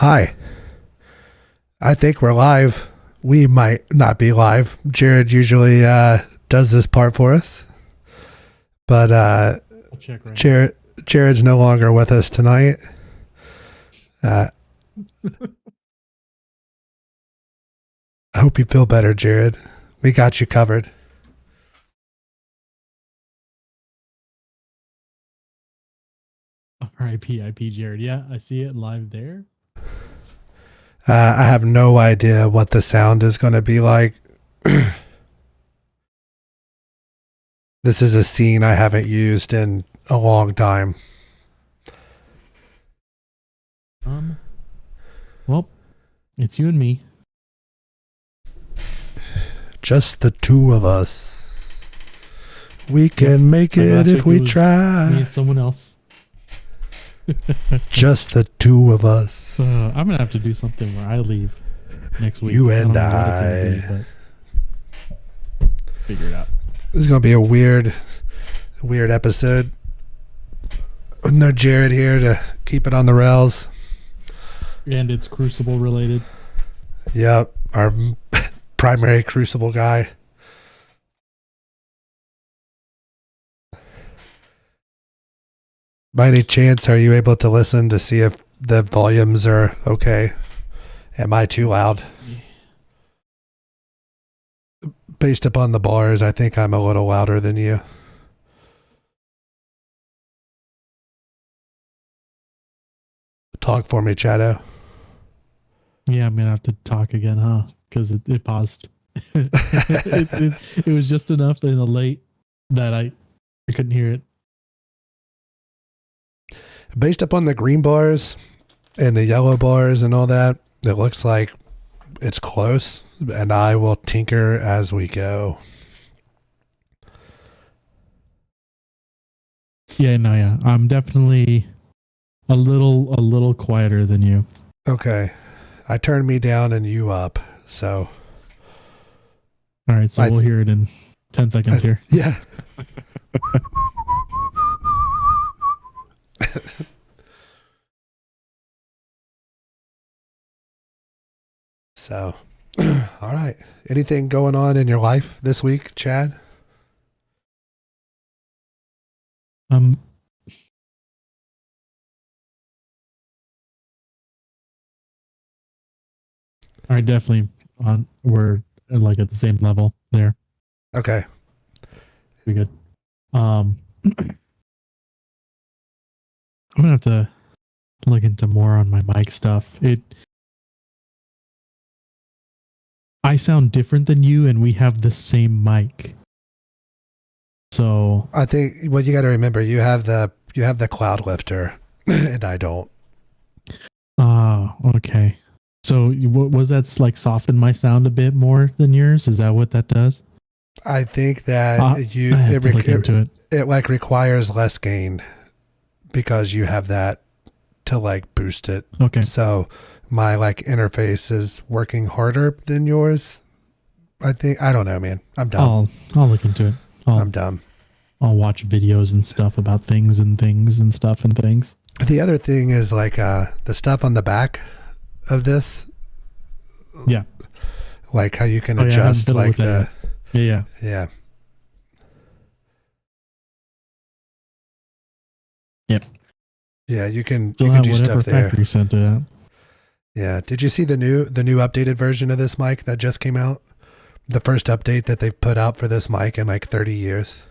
Hi. I think we're live. We might not be live. Jared usually does this part for us. But I'll check right Jared's no longer with us tonight. I hope you feel better, Jared. We got you covered. RIPIP Jared. Yeah, I see it live there. I have no idea what the sound is going to be like. This is a scene I haven't used in a long time. Well, it's you and me. Just the two of us. We can make it if we Me try. and someone else. Just the two of us. I'm gonna have to do something where I leave next week. You and I. Don't know what it's gonna be, but figure it out. This is going to be a weird episode. With no Jared here to keep it on the rails. And it's Crucible related. Yep, our primary Crucible guy. By any chance, are you able to listen to see if the volumes are okay? Am I too loud? Based upon the bars, I think I'm a little louder than you. Talk for me, Chado. Yeah, I'm gonna have to talk again, huh? Because it paused. It was just enough in the late that I couldn't hear it. Based upon the green bars and the yellow bars and all that, it looks like it's close, and I will tinker as we go. Yeah, no, yeah. I'm definitely a little quieter than you. Okay. I turned me down and you up, so. All right, so we'll hear it in 10 seconds here. Yeah. So, all right. Anything going on in your life this week, Chad? All right, definitely we're like at the same level there. Okay. Be good. I'm gonna have to look into more on my mic stuff. I sound different than you, and we have the same mic. So I think what you got to remember, you have the cloud lifter, and I don't. Okay. So was that like soften my sound a bit more than yours? Is that what that does? I think that it like requires less gain because you have that to like boost it. Okay. So my like interface is working harder than yours. I think. I don't know, man. I'm dumb. I'll look into it. I'm dumb. I'll watch videos and stuff about things and stuff and things. The other thing is like the stuff on the back of this. Yeah. Like how you can adjust like the. Yeah. Yeah. Yep. Yeah, you can do stuff there. Factory sent it out. Yeah. Did you see the new updated version of this mic that just came out? The first update that they've put out for this mic in like 30 years.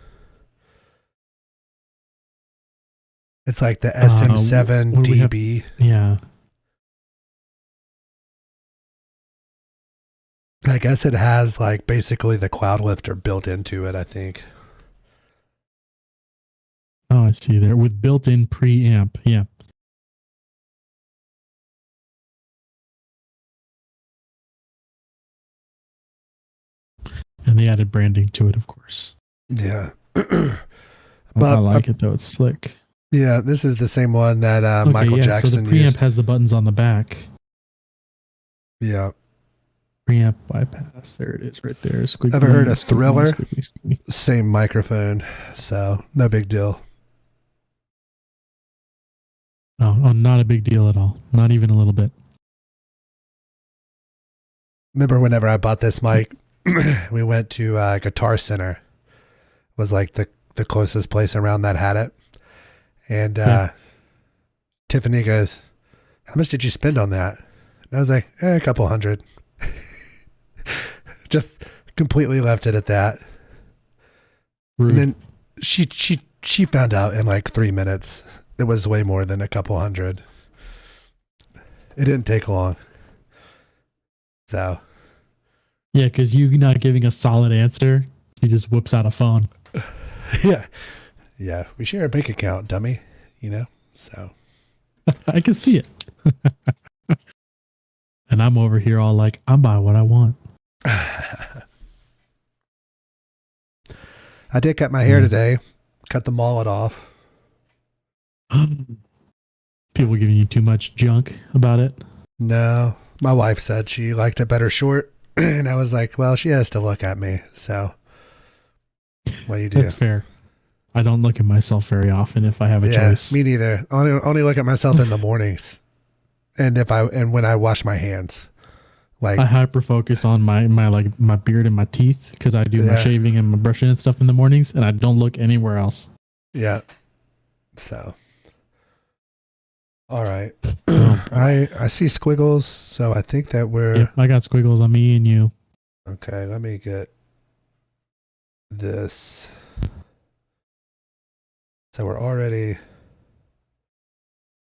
It's like the SM7 DB. Yeah. I guess it has like basically the cloud lifter built into it, I think. Oh, I see there with built-in preamp. Yeah. And they added branding to it, of course. Yeah. But I like it though. It's slick. Yeah, this is the same one that Michael Jackson used. So the preamp used. has the buttons on the back. Yeah. Preamp bypass. There it is right there. Squeaky, ever heard of Thriller? Squeaky. Same microphone. So no big deal. Oh, not a big deal at all. Not even a little bit. remember whenever I bought this mic, we went to Guitar Center. Was like the closest place around that had it. And Tiffany goes, "How much did you spend on that?" And I was like, a couple hundred. Just completely left it at that. Rude. And then she found out in like 3 minutes it was way more than a couple hundred. It didn't take long. So Yeah, because you not giving a solid answer, he just whips out a phone. yeah, we share a bank account, dummy. So I can see it. And I'm over here all like, I'm buying what I want. I did cut my hair today. Cut the mullet off. People giving you too much junk about it. No, my wife said she liked it better short, and I was like, well, she has to look at me. So what do you do? That's fair. I don't look at myself very often if I have a choice. Me neither. Only look at myself in the mornings, and when I wash my hands. Like I hyper focus on my beard and my teeth because I do my shaving and my brushing and stuff in the mornings, and I don't look anywhere else. Yeah. So. All right. I see squiggles, so I think that we're. Yep, I got squiggles on me and you. Okay, let me get this. So we're already.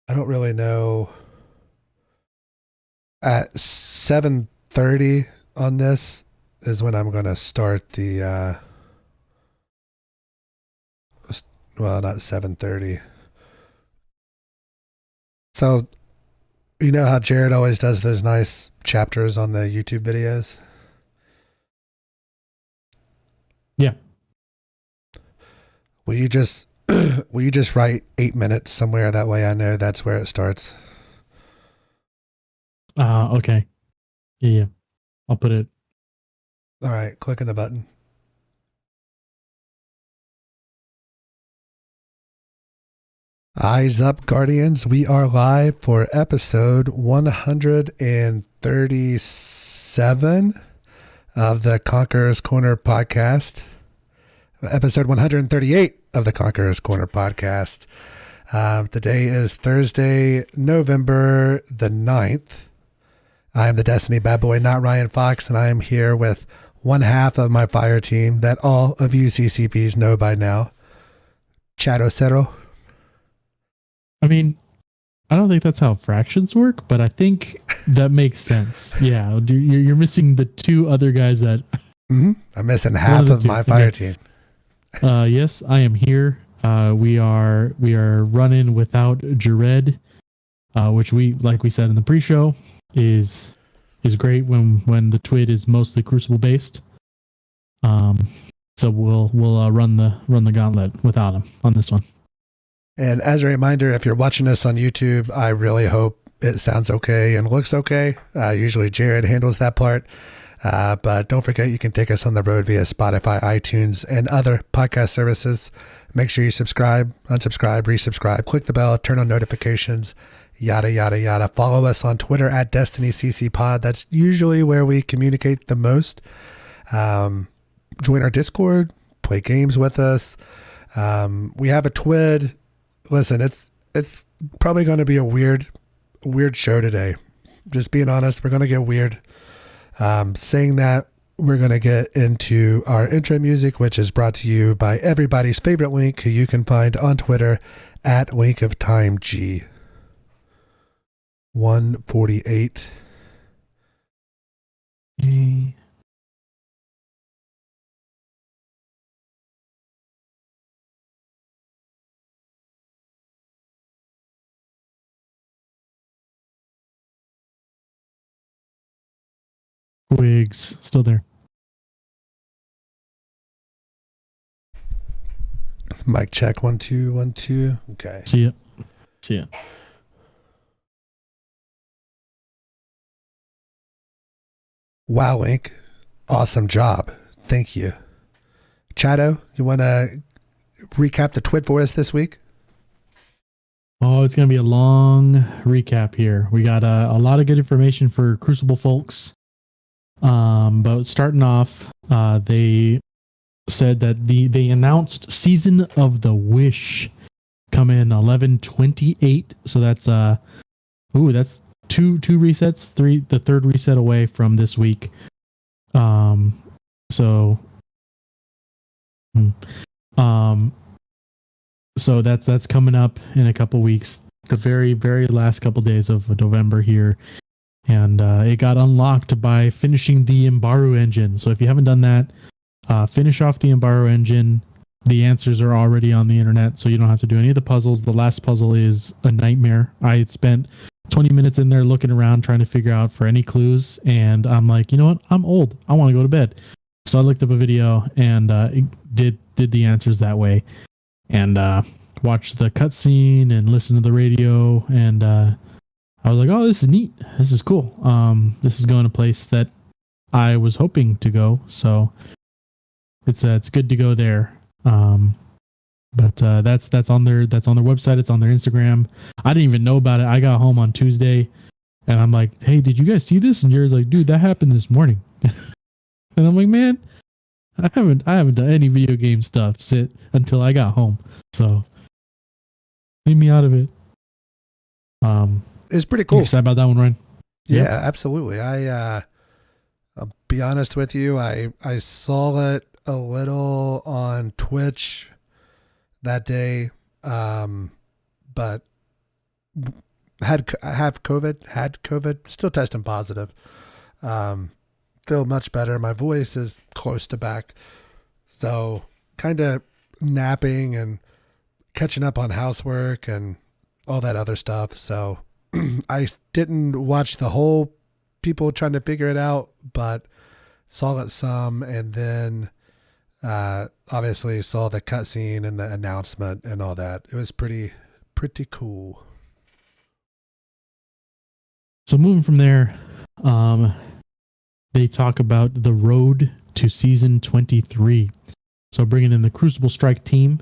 I don't really know. At 7:30 on this is when I'm going to start the. Well, not 7:30. So, you know how Jared always does those nice chapters on the YouTube videos? Yeah. Will you just write 8 minutes somewhere? That way I know that's where it starts. Okay. Yeah. I'll put it. All right. Clicking the button. Eyes up, Guardians. We are live for episode 137 of the Conqueror's Corner podcast. Episode 138 of the Conqueror's Corner podcast. Today is Thursday, November the 9th. I am the Destiny Bad Boy, not Ryan Fox, and I am here with one half of my fire team that all of you CCPs know by now. Chad Ocero. I mean, I don't think that's how fractions work, but I think that makes sense. Yeah, you're missing the two other guys that. Mm-hmm. I'm missing half of my fire team. Yes, I am here. We are running without Jared, which like we said in the pre-show is great when the TWID is mostly Crucible based. So we'll run the gauntlet without him on this one. And as a reminder, if you're watching this on YouTube, I really hope it sounds okay and looks okay. Usually Jared handles that part. But don't forget, you can take us on the road via Spotify, iTunes, and other podcast services. Make sure you subscribe, unsubscribe, resubscribe, click the bell, turn on notifications, yada, yada, yada. Follow us on Twitter at DestinyCCPod. That's usually where we communicate the most. Join our Discord, play games with us. We have a TWID. Listen, it's probably going to be a weird show today. Just being honest, we're going to get weird. Saying that, we're going to get into our intro music, which is brought to you by everybody's favorite Link, who you can find on Twitter at Link of Time G. 148. Wigs still there. Mic check 1 2 1 2. Okay. See ya. Wow, Link. Awesome job. Thank you. Chado, you want to recap the TWID for us this week? Oh, it's going to be a long recap here. We got a lot of good information for Crucible folks. But starting off, they said that they announced Season of the Wish come in 11/28. So that's that's two resets, the third reset away from this week. So that's coming up in a couple weeks, the very, very last couple days of November here. And it got unlocked by finishing the Imbaru engine. So if you haven't done that, finish off the Imbaru engine. The answers are already on the internet, so you don't have to do any of the puzzles. The last puzzle is a nightmare. I spent 20 minutes in there looking around trying to figure out for any clues, and I'm like, you know what? I'm old. I want to go to bed. So I looked up a video and did the answers that way, and watched the cutscene and listened to the radio, and I was like, oh, this is neat. This is cool. This is going to a place that I was hoping to go, so it's good to go there. But that's on their website. It's on their Instagram. I didn't even know about it. I got home on Tuesday, and I'm like, hey, did you guys see this? And Jared's like, dude, that happened this morning. And I'm like, man, I haven't done any video game stuff until I got home. So leave me out of it. It's pretty cool. You excited about that one, Ryan? Yeah, absolutely. I'll be honest with you. I saw it a little on Twitch that day, but had COVID, still testing positive. Feel much better. My voice is close to back, so kind of napping and catching up on housework and all that other stuff. So I didn't watch the whole people trying to figure it out, but saw it some, and then obviously saw the cutscene and the announcement and all that. It was pretty cool. So moving from there, they talk about the road to season 23. So bringing in the Crucible Strike team.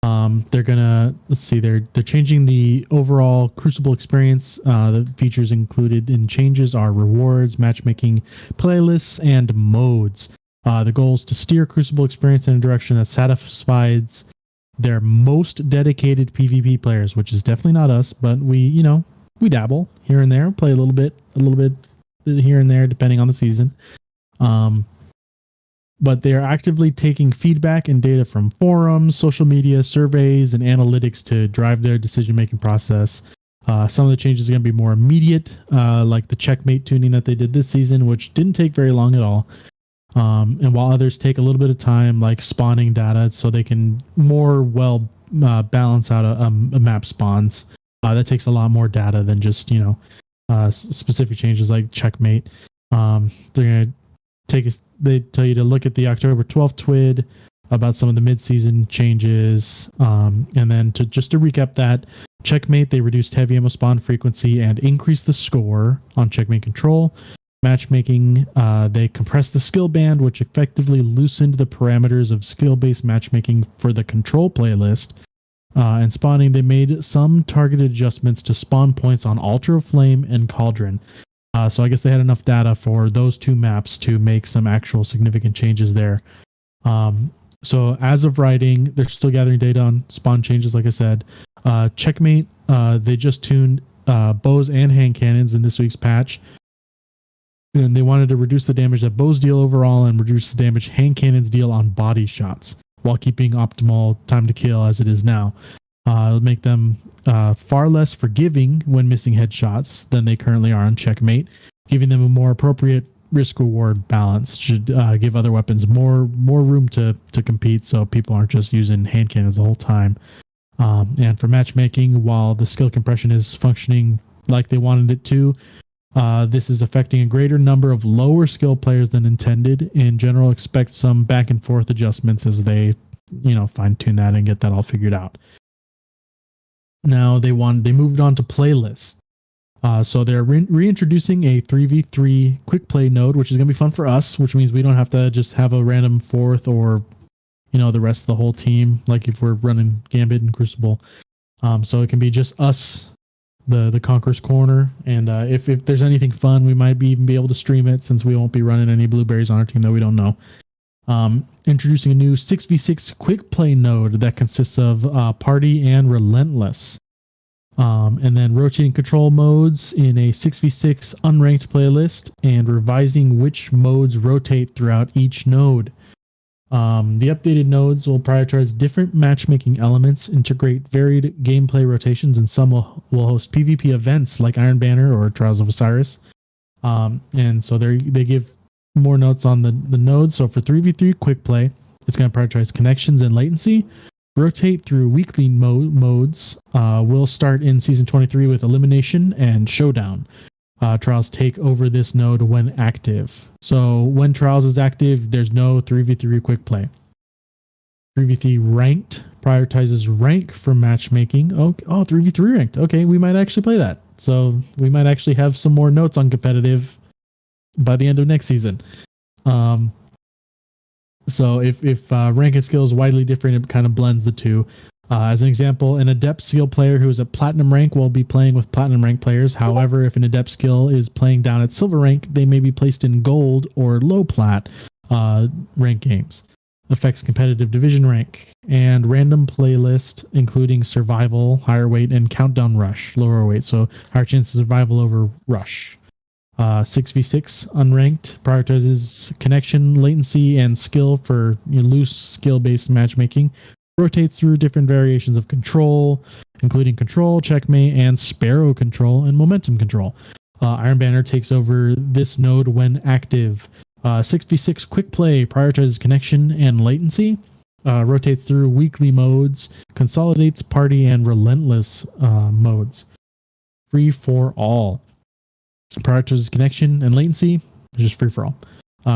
They're gonna they're changing the overall Crucible experience. The features included in changes are rewards, matchmaking, playlists, and modes. The goal is to steer Crucible experience in a direction that satisfies their most dedicated PvP players, which is definitely not us, but we dabble here and there, play a little bit here and there, depending on the season. But they are actively taking feedback and data from forums, social media, surveys, and analytics to drive their decision-making process. Some of the changes are going to be more immediate, like the checkmate tuning that they did this season, which didn't take very long at all. And while others take a little bit of time, like spawning data, so they can more balance out a map spawns. That takes a lot more data than just specific changes like checkmate. They're going to they tell you to look at the October 12th TWID about some of the mid-season changes. And then to recap that, checkmate, they reduced heavy ammo spawn frequency and increased the score on checkmate control. Matchmaking, they compressed the skill band, which effectively loosened the parameters of skill-based matchmaking for the control playlist. And spawning, they made some targeted adjustments to spawn points on Ultra Flame and Cauldron. So I guess they had enough data for those two maps to make some actual significant changes there. So as of writing, they're still gathering data on spawn changes, like I said. Checkmate, they just tuned bows and hand cannons in this week's patch. And they wanted to reduce the damage that bows deal overall and reduce the damage hand cannons deal on body shots, while keeping optimal time to kill as it is now. It'll make them far less forgiving when missing headshots than they currently are on checkmate, giving them a more appropriate risk-reward balance. Should give other weapons more room to compete, so people aren't just using hand cannons the whole time. And for matchmaking, while the skill compression is functioning like they wanted it to, this is affecting a greater number of lower skill players than intended. In general, expect some back and forth adjustments as they fine tune that and get that all figured out. Now they moved on to playlists. So they're reintroducing a 3v3 quick play node, which is going to be fun for us, which means we don't have to just have a random fourth or, the rest of the whole team, like if we're running Gambit and Crucible. So it can be just us the Conqueror's Corner, and if there's anything fun, we might even be able to stream it since we won't be running any blueberries on our team that we don't know. Introducing a new 6v6 quick play node that consists of Party and Relentless. And then rotating control modes in a 6v6 unranked playlist and revising which modes rotate throughout each node. The updated nodes will prioritize different matchmaking elements, integrate varied gameplay rotations, and some will host PvP events like Iron Banner or Trials of Osiris. And so they give more notes on the nodes. So for 3v3 quick play, it's going to prioritize connections and latency. Rotate through weekly modes. Will start in Season 23 with Elimination and Showdown. Trials take over this node when active. So when Trials is active, there's no 3v3 quick play. 3v3 ranked prioritizes rank for matchmaking. Oh, 3v3 ranked. Okay, we might actually play that. So we might actually have some more notes on competitive by the end of next season. So if rank and skill is widely different, it kind of blends the two. As an example, an adept skill player who is at platinum rank will be playing with platinum rank players. However, if an adept skill is playing down at silver rank, they may be placed in gold or low plat rank games. Affects competitive division rank and random playlist, including survival, higher weight, and countdown rush, lower weight. So higher chance of survival over rush. 6v6 unranked prioritizes connection, latency, and skill for loose skill-based matchmaking. Rotates through different variations of control, including control, checkmate, and sparrow control, and momentum control. Iron Banner takes over this node when active. 6v6 quick play prioritizes connection and latency. Rotates through weekly modes, consolidates party and relentless modes. Free for all. Prioritizes connection and latency, just free for all.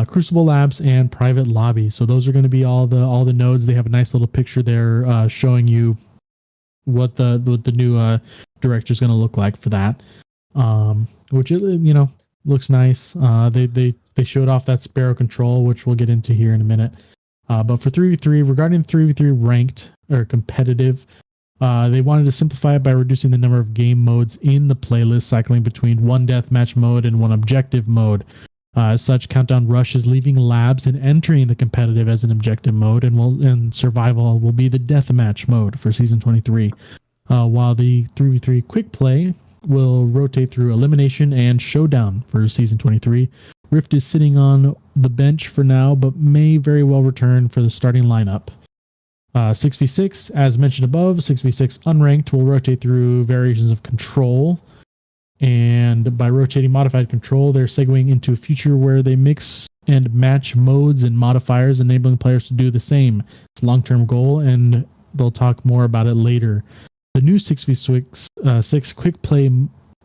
Crucible Labs and Private Lobby. So those are going to be all the nodes. They have a nice little picture there showing you what the new director is going to look like for that. Which looks nice. They showed off that Sparrow control, which we'll get into here in a minute. But for 3v3, regarding 3v3 ranked or competitive, they wanted to simplify it by reducing the number of game modes in the playlist, cycling between one deathmatch mode and one objective mode. As such, Countdown Rush is leaving labs and entering the competitive as an objective mode, and survival will be the deathmatch mode for Season 23. While the 3v3 quick play will rotate through elimination and showdown for Season 23. Rift is sitting on the bench for now, but may very well return for the starting lineup. 6v6, as mentioned above, 6v6 unranked will rotate through variations of control. And by rotating modified control, they're segueing into a future where they mix and match modes and modifiers, enabling players to do the same. It's a long-term goal, and they'll talk more about it later. The new 6v6 quick play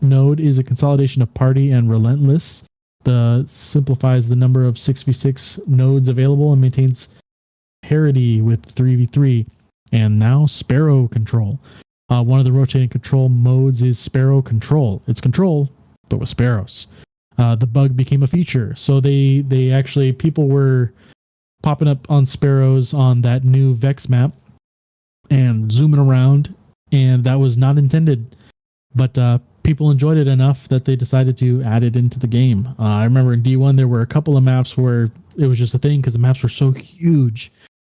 node is a consolidation of Party and Relentless. The simplifies the number of 6v6 nodes available and maintains parity with 3v3. And now Sparrow control. One of the rotating control modes is Sparrow Control. It's control, but with sparrows. The bug became a feature. So they actually, people were popping up on sparrows on that new Vex map and zooming around, and that was not intended. But people enjoyed it enough that they decided to add it into the game. I remember in D1 there were a couple of maps where it was just a thing because the maps were so huge.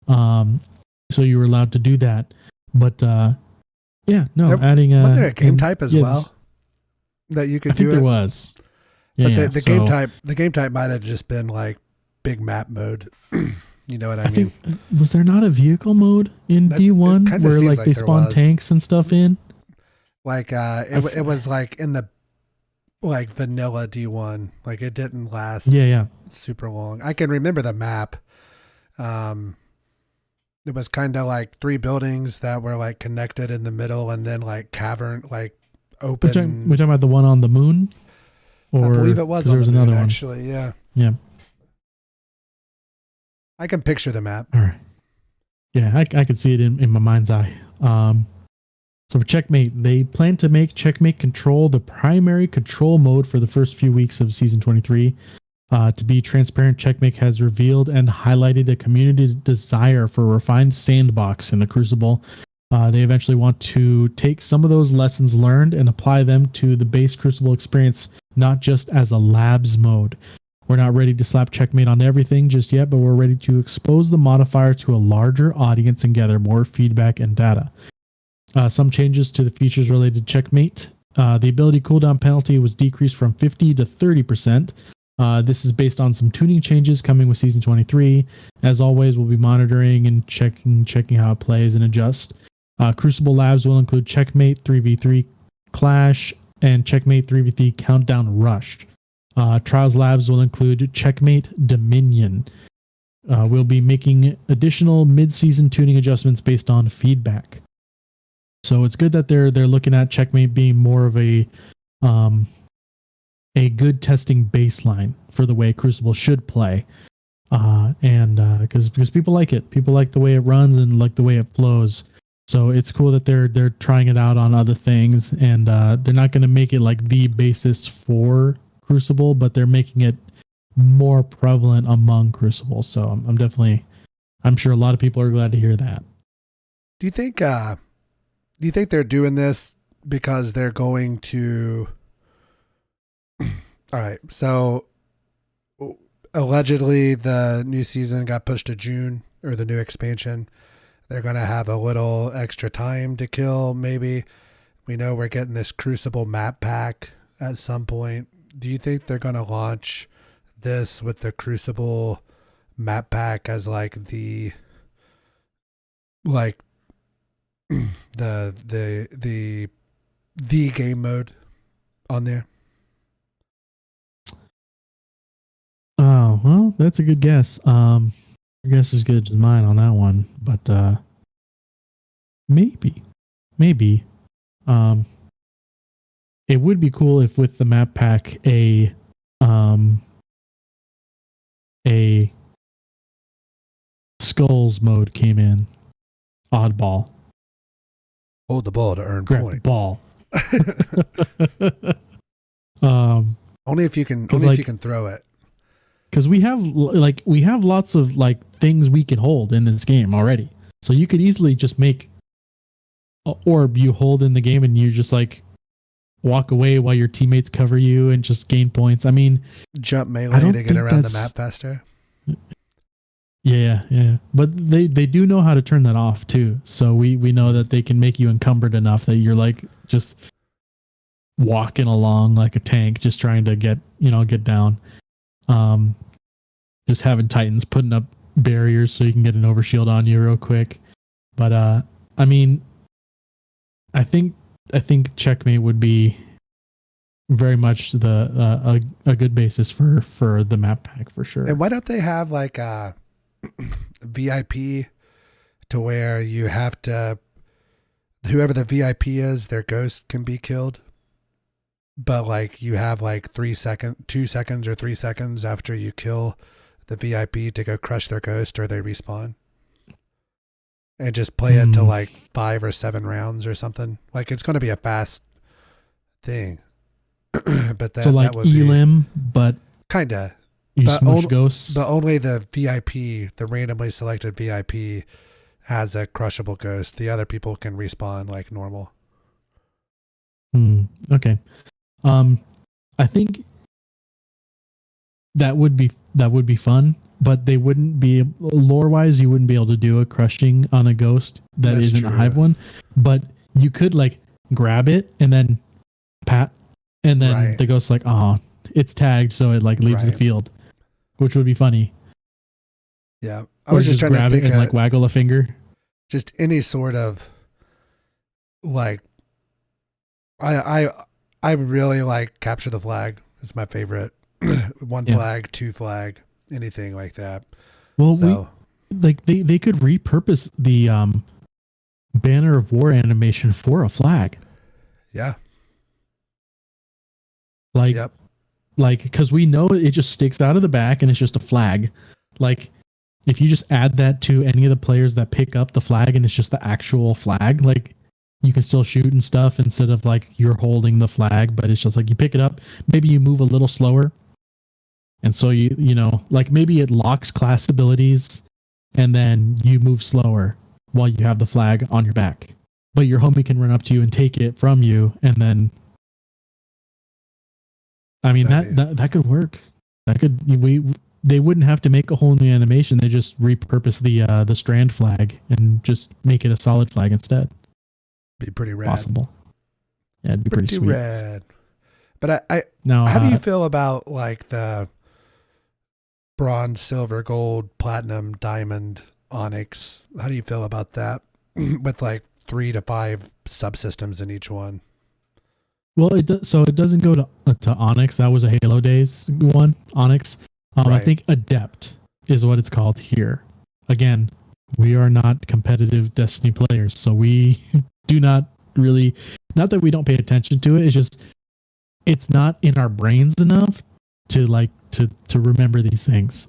So you were allowed to do that. But adding wasn't there a game type as well that you could do? I think there was. Yeah, but the game type might have just been like big map mode. You know what I mean? Think, was there not a vehicle mode in D1 where like they spawn tanks and stuff in? Like it was like in the like vanilla D1. Like it didn't last super long. I can remember the map. It was kind of like three buildings that were like connected in the middle, and then like cavern, like open. We're talking about the one on the moon? Or, I believe it was on the moon, actually. Yeah. Yeah. I can picture the map. All right. Yeah, I could see it in my mind's eye. So for Checkmate, they plan to make Checkmate Control the primary control mode for the first few weeks of Season 23. To be transparent, Checkmate has revealed and highlighted a community desire for a refined sandbox in the Crucible. They eventually want to take some of those lessons learned and apply them to the base Crucible experience, not just as a labs mode. We're not ready to slap checkmate on everything just yet, but we're ready to expose the modifier to a larger audience and gather more feedback and data. Some changes to the features related to checkmate. The ability cooldown penalty was decreased from 50 to 30%. This is based on some tuning changes coming with Season 23. As always, we'll be monitoring and checking how it plays and adjust. Crucible Labs will include Checkmate 3v3 Clash and Checkmate 3v3 Countdown Rush. Trials Labs will include Checkmate Dominion. We'll be making additional mid-season tuning adjustments based on feedback. So it's good that they're looking at Checkmate being more of a good testing baseline for the way Crucible should play. Because people like it. People like the way it runs and like the way it flows. So it's cool that they're trying it out on other things, and they're not going to make it like the basis for Crucible, but they're making it more prevalent among Crucible. So I'm sure a lot of people are glad to hear that. Do you think they're doing this because they're going to? All right, so allegedly the new season got pushed to June, or the new expansion. They're going to have a little extra time to kill, maybe. We know we're getting this Crucible map pack at some point. Do you think they're going to launch this with the Crucible map pack as like the game mode on there? Oh, well, that's a good guess. Your guess is good as mine on that one, but maybe. It would be cool if with the map pack a skulls mode came in. Oddball. Hold the ball to earn Grab points. The ball. Only if you can throw it. Because we have lots of like things we can hold in this game already. So you could easily just make an orb you hold in the game and you just like walk away while your teammates cover you and just gain points. I mean, jump melee to get around the map faster. Yeah. But they do know how to turn that off too. So we know that they can make you encumbered enough that you're like just walking along like a tank, just trying to get down. Just having Titans putting up barriers so you can get an overshield on you real quick. But I mean, I think checkmate would be very much a good basis for the map pack for sure. And why don't they have like a VIP to where you have to, whoever the VIP is, their ghost can be killed, but like you have like 2 seconds or 3 seconds after you kill the VIP to go crush their ghost, or they respawn, and just play it to like 5 or 7 rounds or something. Like it's going to be a fast thing. But that, so like that would Elim, but kinda. You smush ghosts. But only the VIP, the randomly selected VIP, has a crushable ghost. The other people can respawn like normal. Okay. I think that would be fun, but they wouldn't be, lore wise, you wouldn't be able to do a crushing on a ghost that isn't a hive one. But you could like grab it and then pat, and then the ghost's like, oh, it's tagged, so it like leaves the field, which would be funny. Yeah, I was just trying grab to it and like waggle a finger. Just any sort of like, I really like capture the flag. It's my favorite. One flag, 2 flag, anything like that. Well, so, they could repurpose the Banner of War animation for a flag. Yeah. Like, because we know it just sticks out of the back and it's just a flag. Like, if you just add that to any of the players that pick up the flag and it's just the actual flag, like, you can still shoot and stuff instead of like you're holding the flag, but it's just like you pick it up, maybe you move a little slower. And so you know, like maybe it locks class abilities and then you move slower while you have the flag on your back. but your homie can run up to you and take it from you, and then I mean that could work. That could they wouldn't have to make a whole new animation. They just repurpose the strand flag and just make it a solid flag instead. Be pretty rad. Possible. Yeah, it'd be pretty sweet. Rad. But I now, how do you feel about like the bronze, silver, gold, platinum, diamond, onyx? How do you feel about that with like 3 to 5 subsystems in each one? Well, it doesn't go to onyx. That was a Halo Days one, onyx. Right. I think adept is what it's called here. Again, we are not competitive Destiny players, so we do not really, not that we don't pay attention to it. It's just it's not in our brains enough to remember these things.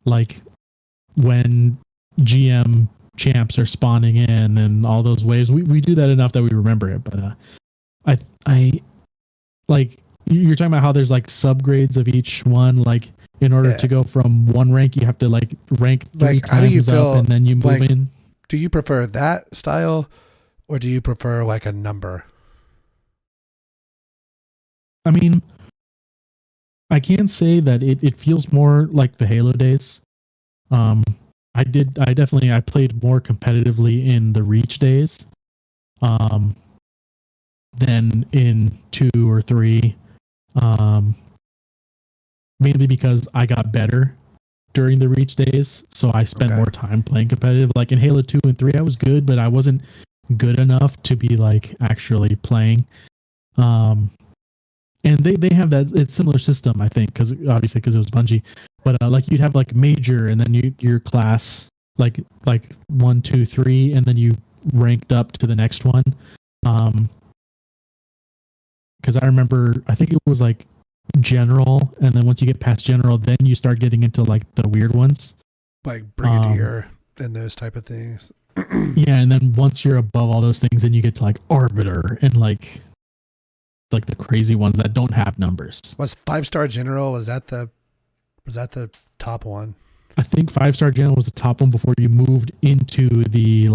Like when GM champs are spawning in and all those waves, we do that enough that we remember it. But I like you're talking about how there's like subgrades of each one. Like in order to go from one rank, you have to like rank 3 times up and then you move in. Do you prefer that style or do you prefer like a number? I mean, I can say that it feels more like the Halo days. I played more competitively in the Reach days than in 2 or 3. Mainly because I got better during the Reach days, so I spent more time playing competitive. Like in Halo 2 and 3, I was good, but I wasn't good enough to be like actually playing. And they have it's similar system, I think, because it was Bungie. But like you'd have like major, and then your class like 1, 2, 3, and then you ranked up to the next one. Because I remember, I think it was like general, and then once you get past general, then you start getting into like the weird ones, like brigadier and those type of things. Yeah, and then once you're above all those things, then you get to like arbiter and like the crazy ones that don't have numbers. Was 5-star general? Was that the top one? I think 5-star general was the top one before you moved into the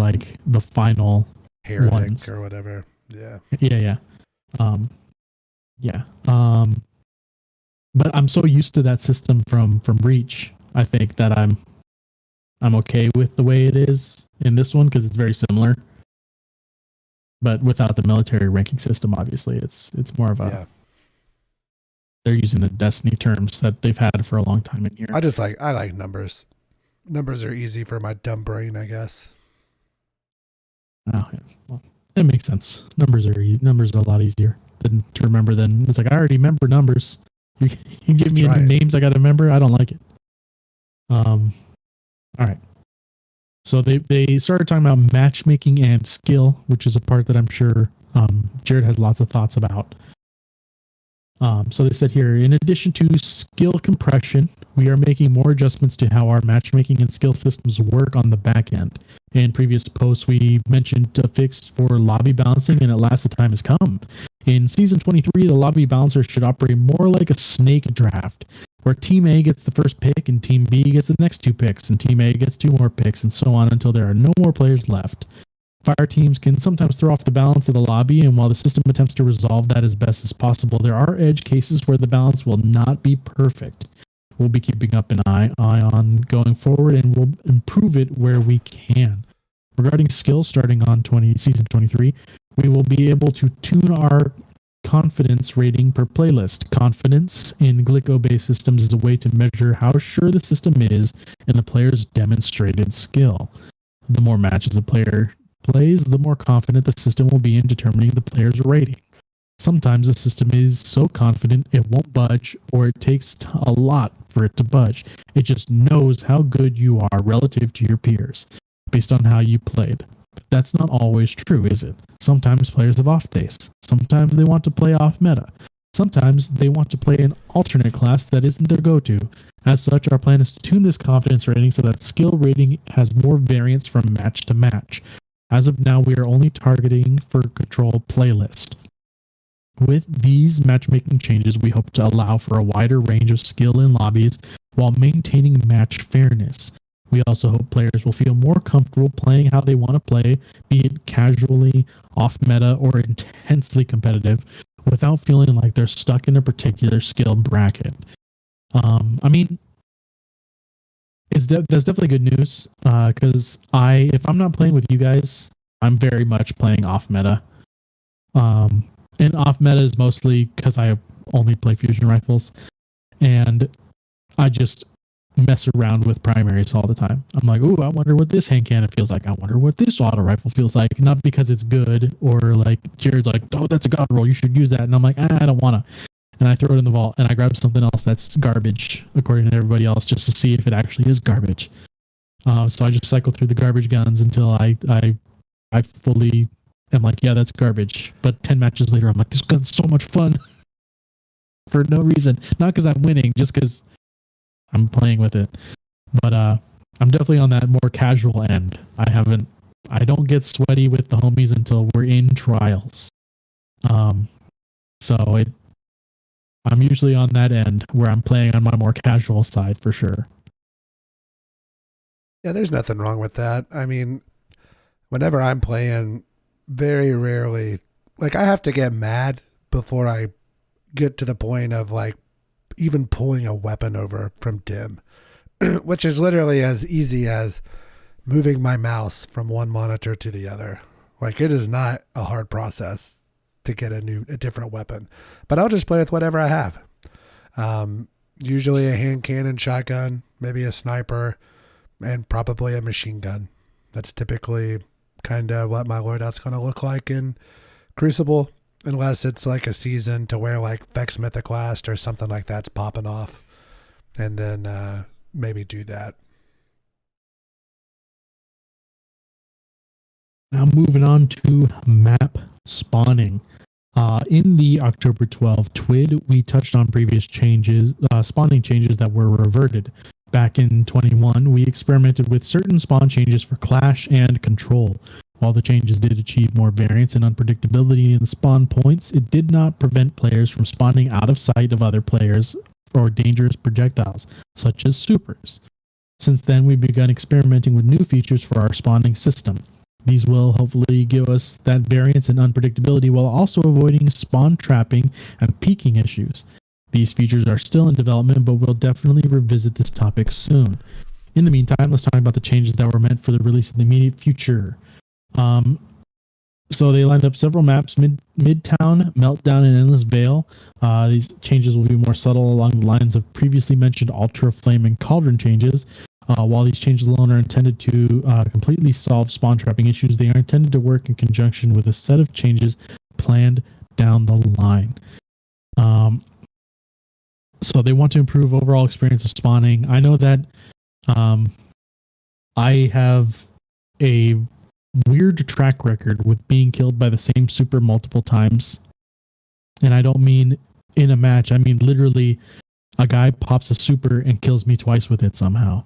final Heretic ones or whatever. Yeah. Yeah. But I'm so used to that system from Reach, I think that I'm okay with the way it is in this one because it's very similar. But without the military ranking system, obviously, it's more of a. Yeah. They're using the Destiny terms that they've had for a long time in here. I like numbers. Numbers are easy for my dumb brain, I guess. Oh, yeah. Well, that makes sense. Numbers are a lot easier to remember than it's like I already remember numbers. You give me any names I got to remember. I don't like it. All right. So they started talking about matchmaking and skill, which is a part that I'm sure Jared has lots of thoughts about. So they said here, in addition to skill compression, we are making more adjustments to how our matchmaking and skill systems work on the back end. In previous posts, we mentioned a fix for lobby balancing, and at last the time has come. In Season 23, the lobby balancer should operate more like a snake draft, where Team A gets the first pick and Team B gets the next 2 picks, and Team A gets 2 more picks, and so on until there are no more players left. Fire teams can sometimes throw off the balance of the lobby, and while the system attempts to resolve that as best as possible, there are edge cases where the balance will not be perfect. We'll be keeping up an eye on going forward, and we'll improve it where we can. Regarding skills, starting on Season 23, we will be able to tune our confidence rating per playlist. Confidence in Glico-based systems is a way to measure how sure the system is in the player's demonstrated skill. The more matches a player plays, the more confident the system will be in determining the player's rating. Sometimes the system is so confident it won't budge, or it takes a lot for it to budge. It just knows how good you are relative to your peers, based on how you played. But that's not always true, is it? Sometimes players have off days. Sometimes they want to play off meta. Sometimes they want to play an alternate class that isn't their go-to. As such, our plan is to tune this confidence rating so that skill rating has more variance from match to match. As of now, we are only targeting for control playlist. With these matchmaking changes, we hope to allow for a wider range of skill in lobbies while maintaining match fairness. We also hope players will feel more comfortable playing how they want to play, be it casually, off meta, or intensely competitive, without feeling like they're stuck in a particular skill bracket. I mean, that's definitely good news, because if I'm not playing with you guys, I'm very much playing off meta. And off meta is mostly because I only play fusion rifles, and I just mess around with primaries all the time. I'm like, ooh, I wonder what this hand cannon feels like. I wonder what this auto rifle feels like. Not because it's good, or like Jared's like, oh, that's a god roll, you should use that. And I'm like, I don't wanna. And I throw it in the vault, and I grab something else that's garbage, according to everybody else, just to see if it actually is garbage. So I just cycle through the garbage guns until I fully am like, yeah, that's garbage. But 10 matches later, I'm like, this gun's so much fun for no reason. Not because I'm winning, just because I'm playing with it. But I'm definitely on that more casual end. I don't get sweaty with the homies until we're in trials. So I'm usually on that end where I'm playing on my more casual side for sure. Yeah, there's nothing wrong with that. I mean, whenever I'm playing, very rarely, like, I have to get mad before I get to the point of like even pulling a weapon over from dim, which is literally as easy as moving my mouse from one monitor to the other. Like, it is not a hard process to get a different weapon, but I'll just play with whatever I have. Usually a hand cannon, shotgun, maybe a sniper, and probably a machine gun. That's typically kind of what my loadout's going to look like in Crucible, unless it's like a season to where like Vex Mythoclast or something like that's popping off, and then maybe do that. Now moving on to map spawning. In the October 12 TWID, we touched on previous changes, spawning changes that were reverted. Back in 21, we experimented with certain spawn changes for Clash and Control. While the changes did achieve more variance and unpredictability in the spawn points, it did not prevent players from spawning out of sight of other players or dangerous projectiles, such as supers. Since then, we've begun experimenting with new features for our spawning system. These will hopefully give us that variance and unpredictability while also avoiding spawn trapping and peaking issues. These features are still in development, but we'll definitely revisit this topic soon. In the meantime, let's talk about the changes that were meant for the release in the immediate future. So they lined up several maps: Midtown, Meltdown, and Endless Vale. These changes will be more subtle along the lines of previously mentioned Ultra Flame and Cauldron changes. While these changes alone are intended to completely solve spawn trapping issues, they are intended to work in conjunction with a set of changes planned down the line. So they want to improve overall experience of spawning. I know that I have a weird track record with being killed by the same super multiple times. And I don't mean in a match. I mean literally a guy pops a super and kills me twice with it somehow.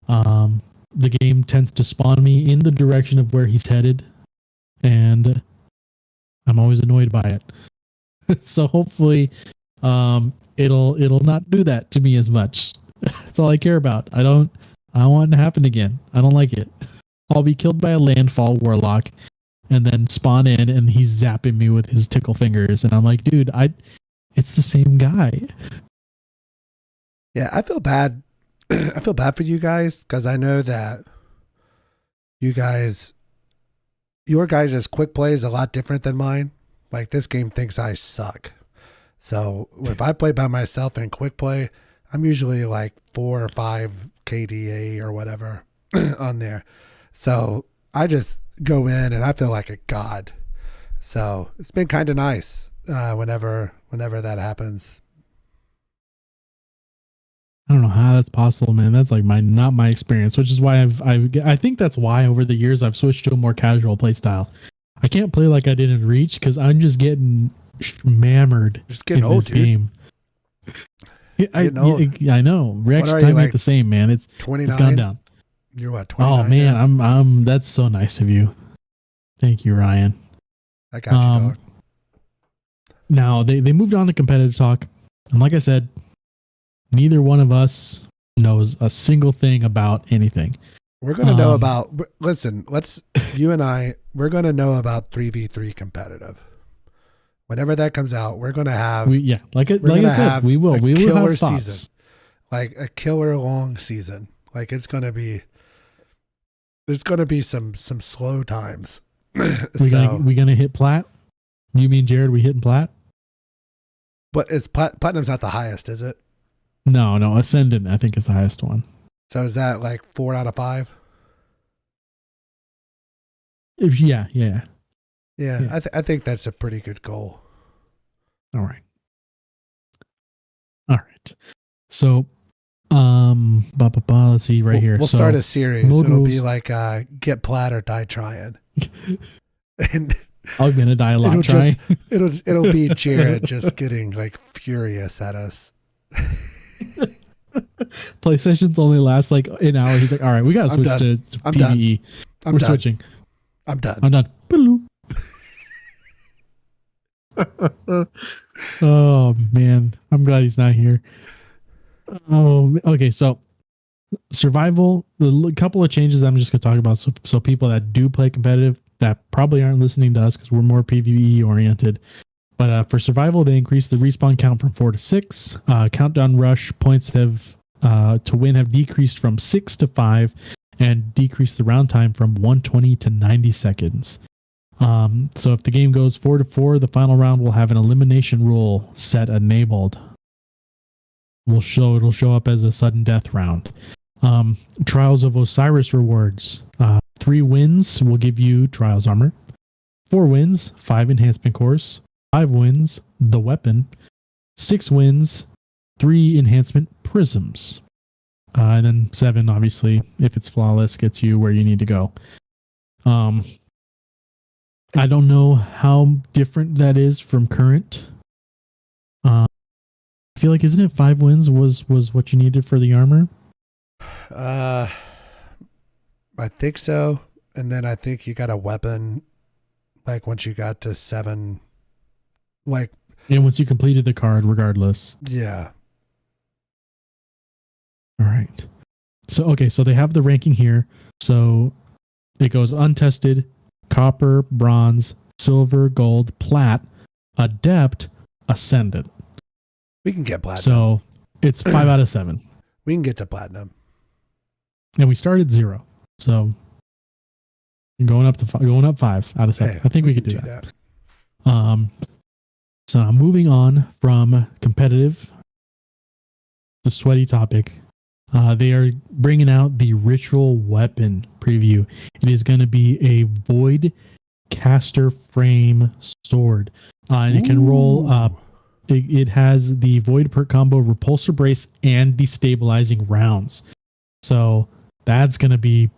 The game tends to spawn me in the direction of where he's headed, and I'm always annoyed by it. So hopefully it'll not do that to me as much. That's all I care about. I don't want it to happen again. I don't like it. I'll be killed by a landfall warlock and then spawn in and he's zapping me with his tickle fingers, and I'm like, dude, it's the same guy. Yeah, I feel bad. I feel bad for you guys because I know that your guys' quick play is a lot different than mine. Like, this game thinks I suck. So if I play by myself in quick play, I'm usually like 4 or 5 KDA or whatever on there. So I just go in and I feel like a god. So it's been kind of nice whenever that happens. I don't know how that's possible, man. That's like not my experience, which is why I think that's why over the years I've switched to a more casual play style. I can't play like I did in Reach because I'm just getting mammered. Just getting in old, this game. I know. Reaction time ain't the same, man. It's 29. It's gone down. You're what, 29? Oh man, I'm. That's so nice of you. Thank you, Ryan. I got you, dog. Now they moved on to competitive talk, and like I said, neither one of us knows a single thing about anything. We're going to know about, listen, you and I, we're going to know about 3v3 competitive. Whenever that comes out, we're going to have, like I said, we will have thoughts. Season, like a killer long season. Like there's going to be some slow times. We gonna hit plat? You mean Jared? We hitting plat? But is platinum's not the highest, is it? No, ascendant I think is the highest one. So is that like 4 out of 5? Yeah. I think that's a pretty good goal. All right. So, let's see here. We'll start a series. It'll be like get plat or die trying. And I'm gonna die a lot trying. It'll be Jared just getting like furious at us. Play sessions only last like an hour. He's like, all right, we gotta switch to PvE. We're switching. I'm done. Oh man, I'm glad he's not here. Oh, okay. So survival, the couple of changes I'm just gonna talk about. So people that do play competitive that probably aren't listening to us because we're more PvE oriented. But for survival, they increased the respawn count from 4 to 6. Countdown rush points have to win have decreased from 6 to 5, and decreased the round time from 120 to 90 seconds. So if the game goes 4 to 4, the final round will have an elimination rule set enabled. It'll show up as a sudden death round. Trials of Osiris rewards. 3 wins will give you Trials armor. 4 wins, 5 enhancement cores. 5 wins, the weapon. 6 wins, 3 enhancement prisms. And then 7, obviously, if it's flawless, gets you where you need to go. I don't know how different that is from current. I feel like, isn't it 5 wins was what you needed for the armor? I think so. And then I think you got a weapon like once you got to 7, like, and once you completed the card regardless. Yeah. All right. So they have the ranking here. So it goes untested, copper, bronze, silver, gold, plat, adept, ascendant. We can get platinum. So it's 5 out of 7. We can get to platinum. And we started 0. So going up 5 out of 7. Hey, I think we could do that. So now moving on from competitive, the sweaty topic. They are bringing out the ritual weapon preview. It is going to be a void caster frame sword. And it can roll up. It has the void perk combo, repulsor brace, and destabilizing rounds. So that's going to be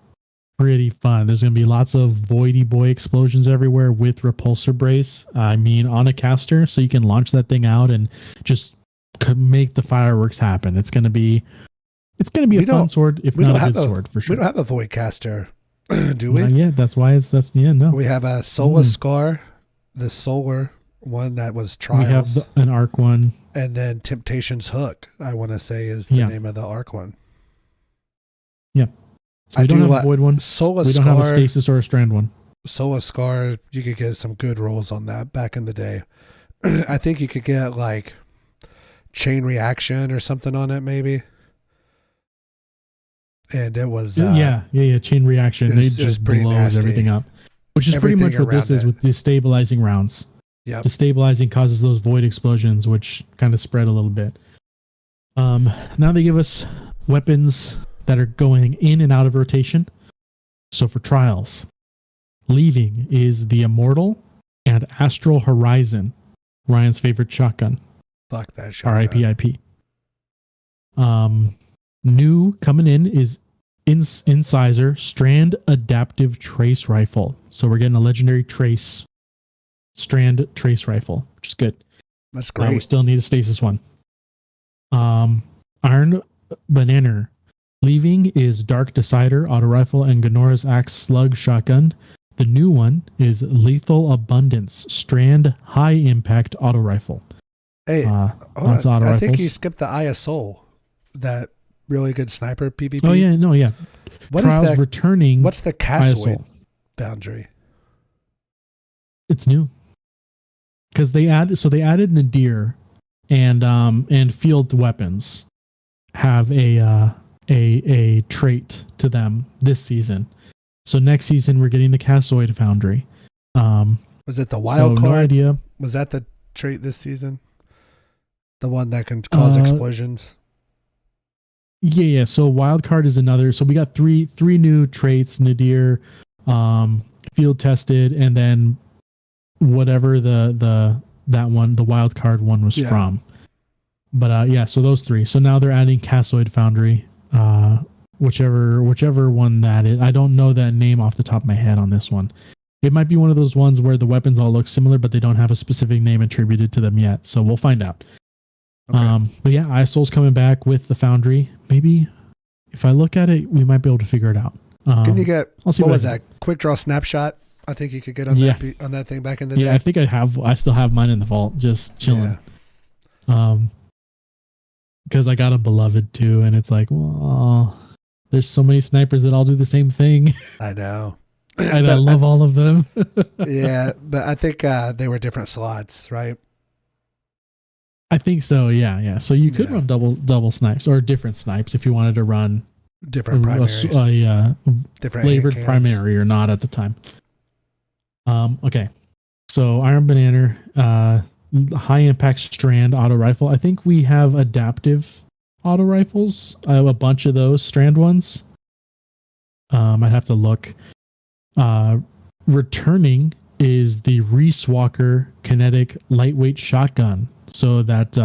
pretty fun. There's going to be lots of voidy boy explosions everywhere with repulsor brace. On a caster, so you can launch that thing out and just make the fireworks happen. It's going to be a fun sword, if not a good sword for sure. We don't have a void caster, do we? Yeah, that's why no. We have a Solar Scar, the solar one that was Trials. We have an arc one. And then Temptation's Hook, I want to say, is the name of the arc one. Yeah. So we don't have a void one. Solar we don't Scar, have a stasis or a strand one. Solar Scar, you could get some good rolls on that back in the day. I think you could get like chain reaction or something on it, maybe. And it was chain reaction. It just blows everything up, which is pretty much what this is with destabilizing rounds. Yeah, destabilizing causes those void explosions, which kind of spread a little bit. Now they give us weapons that are going in and out of rotation. So for trials, leaving is the Immortal and Astral Horizon, Ryan's favorite shotgun. Fuck that shotgun. RIPIP. New coming in is Incisor Strand Adaptive Trace Rifle. So we're getting a legendary Strand Trace Rifle, which is good. That's great. We still need a stasis one. Iron Banana. Leaving is Dark Decider Auto Rifle and Ganora's Axe Slug Shotgun. The new one is Lethal Abundance Strand High Impact Auto Rifle. Hey, I think you skipped the Eye of Soul that really good sniper PvP. Oh yeah, no, yeah. What Trials is that? returning. What's the Castle ISO. boundary? It's new because they added Nadir and field weapons have a trait to them this season. So next season we're getting the Cassoid Foundry. Was it the wild so card? No idea. Was that the trait this season? The one that can cause explosions? Yeah. So wild card is another. So we got three new traits: Nadir, field tested, and then whatever the wild card one was from. But yeah, so those three. So now they're adding Cassoid Foundry, whichever one that is. I don't know that name off the top of my head on this one. It might be one of those ones where the weapons all look similar, but they don't have a specific name attributed to them yet. So we'll find out. Okay. But yeah, iSoul's coming back with the Foundry. Maybe if I look at it, we might be able to figure it out. Can you get, what was that? Quick draw snapshot? I think you could get on that thing back in the day. Yeah, I think I still have mine in the vault, just chilling. Yeah. Because I got a beloved too, and it's like, well, there's so many snipers that all do the same thing. I know. And I love all of them. Yeah, but I think they were different slots, right? I think so. Yeah. So you could run double snipes or different snipes if you wanted to run different primaries, different flavored primary or not at the time. Okay. So Iron Banana, high impact strand auto rifle. I think we have adaptive auto rifles. I have a bunch of those strand ones. I'd have to look. Returning is the Reese Walker kinetic lightweight shotgun. So that's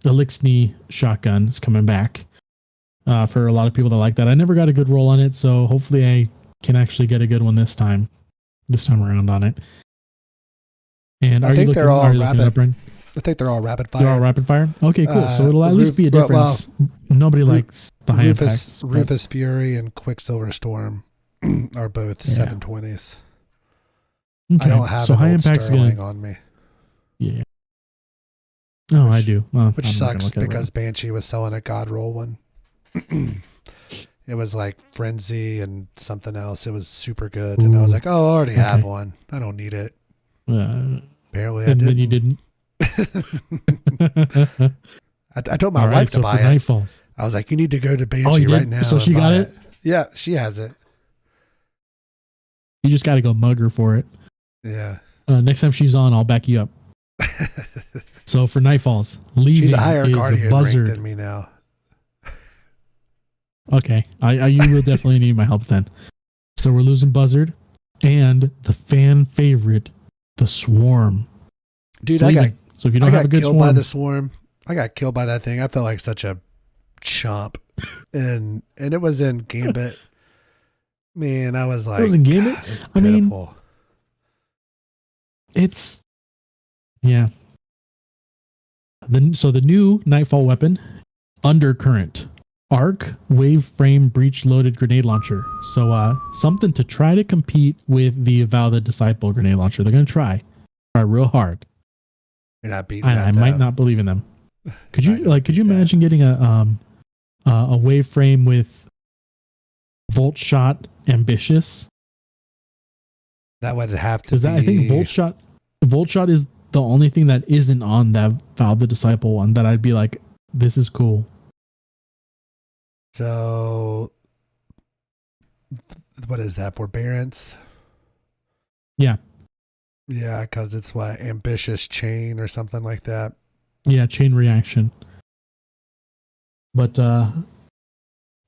Elixni shotgun is coming back for a lot of people that like that. I never got a good roll on it, so hopefully I can actually get a good one this time around on it. And I think they're all rapid. I think they're all rapid fire. They're all rapid fire? Okay, cool. So it'll at least be a difference. Nobody likes the high impacts. Rufus Fury and Quicksilver Storm are both 720s. Okay. I don't have so high impacts on me. Yeah. Oh, I do. Which sucks because Banshee was selling a God roll one. It was like Frenzy and something else. It was super good. And I was like, oh, I already have one. I don't need it. Apparently I didn't. Then you didn't. I told my wife to buy it. Nightfalls. I was like, you need to go to Banshee right now. So she got it? Yeah, she has it. You just got to go mug her for it. Yeah. Next time she's on, I'll back you up. So for Nightfalls, leaving she's a higher is Guardian Buzzard. rank than me now. Okay, you will definitely need my help then. So we're losing Buzzard and the fan favorite, the Swarm. Dude, so if you don't have a good Swarm, by the Swarm. I got killed by that thing. I felt like such a chump, and it was in Gambit. Man, I was like, it was in Gambit. I mean, it's So the new Nightfall weapon, Undercurrent, arc wave frame breech loaded grenade launcher. So something to try to compete with the Vow the Disciple grenade launcher. They're going to try real hard. You're not beating that, I might not believe in them. Could you imagine getting a wave frame with Volt Shot Ambitious? That would have to be. I think Volt Shot is the only thing that isn't on that Vow the Disciple one that I'd be like, this is cool. So, what is that? Forbearance? Yeah. Yeah, because it's what? Ambitious Chain or something like that. Yeah, chain reaction. But the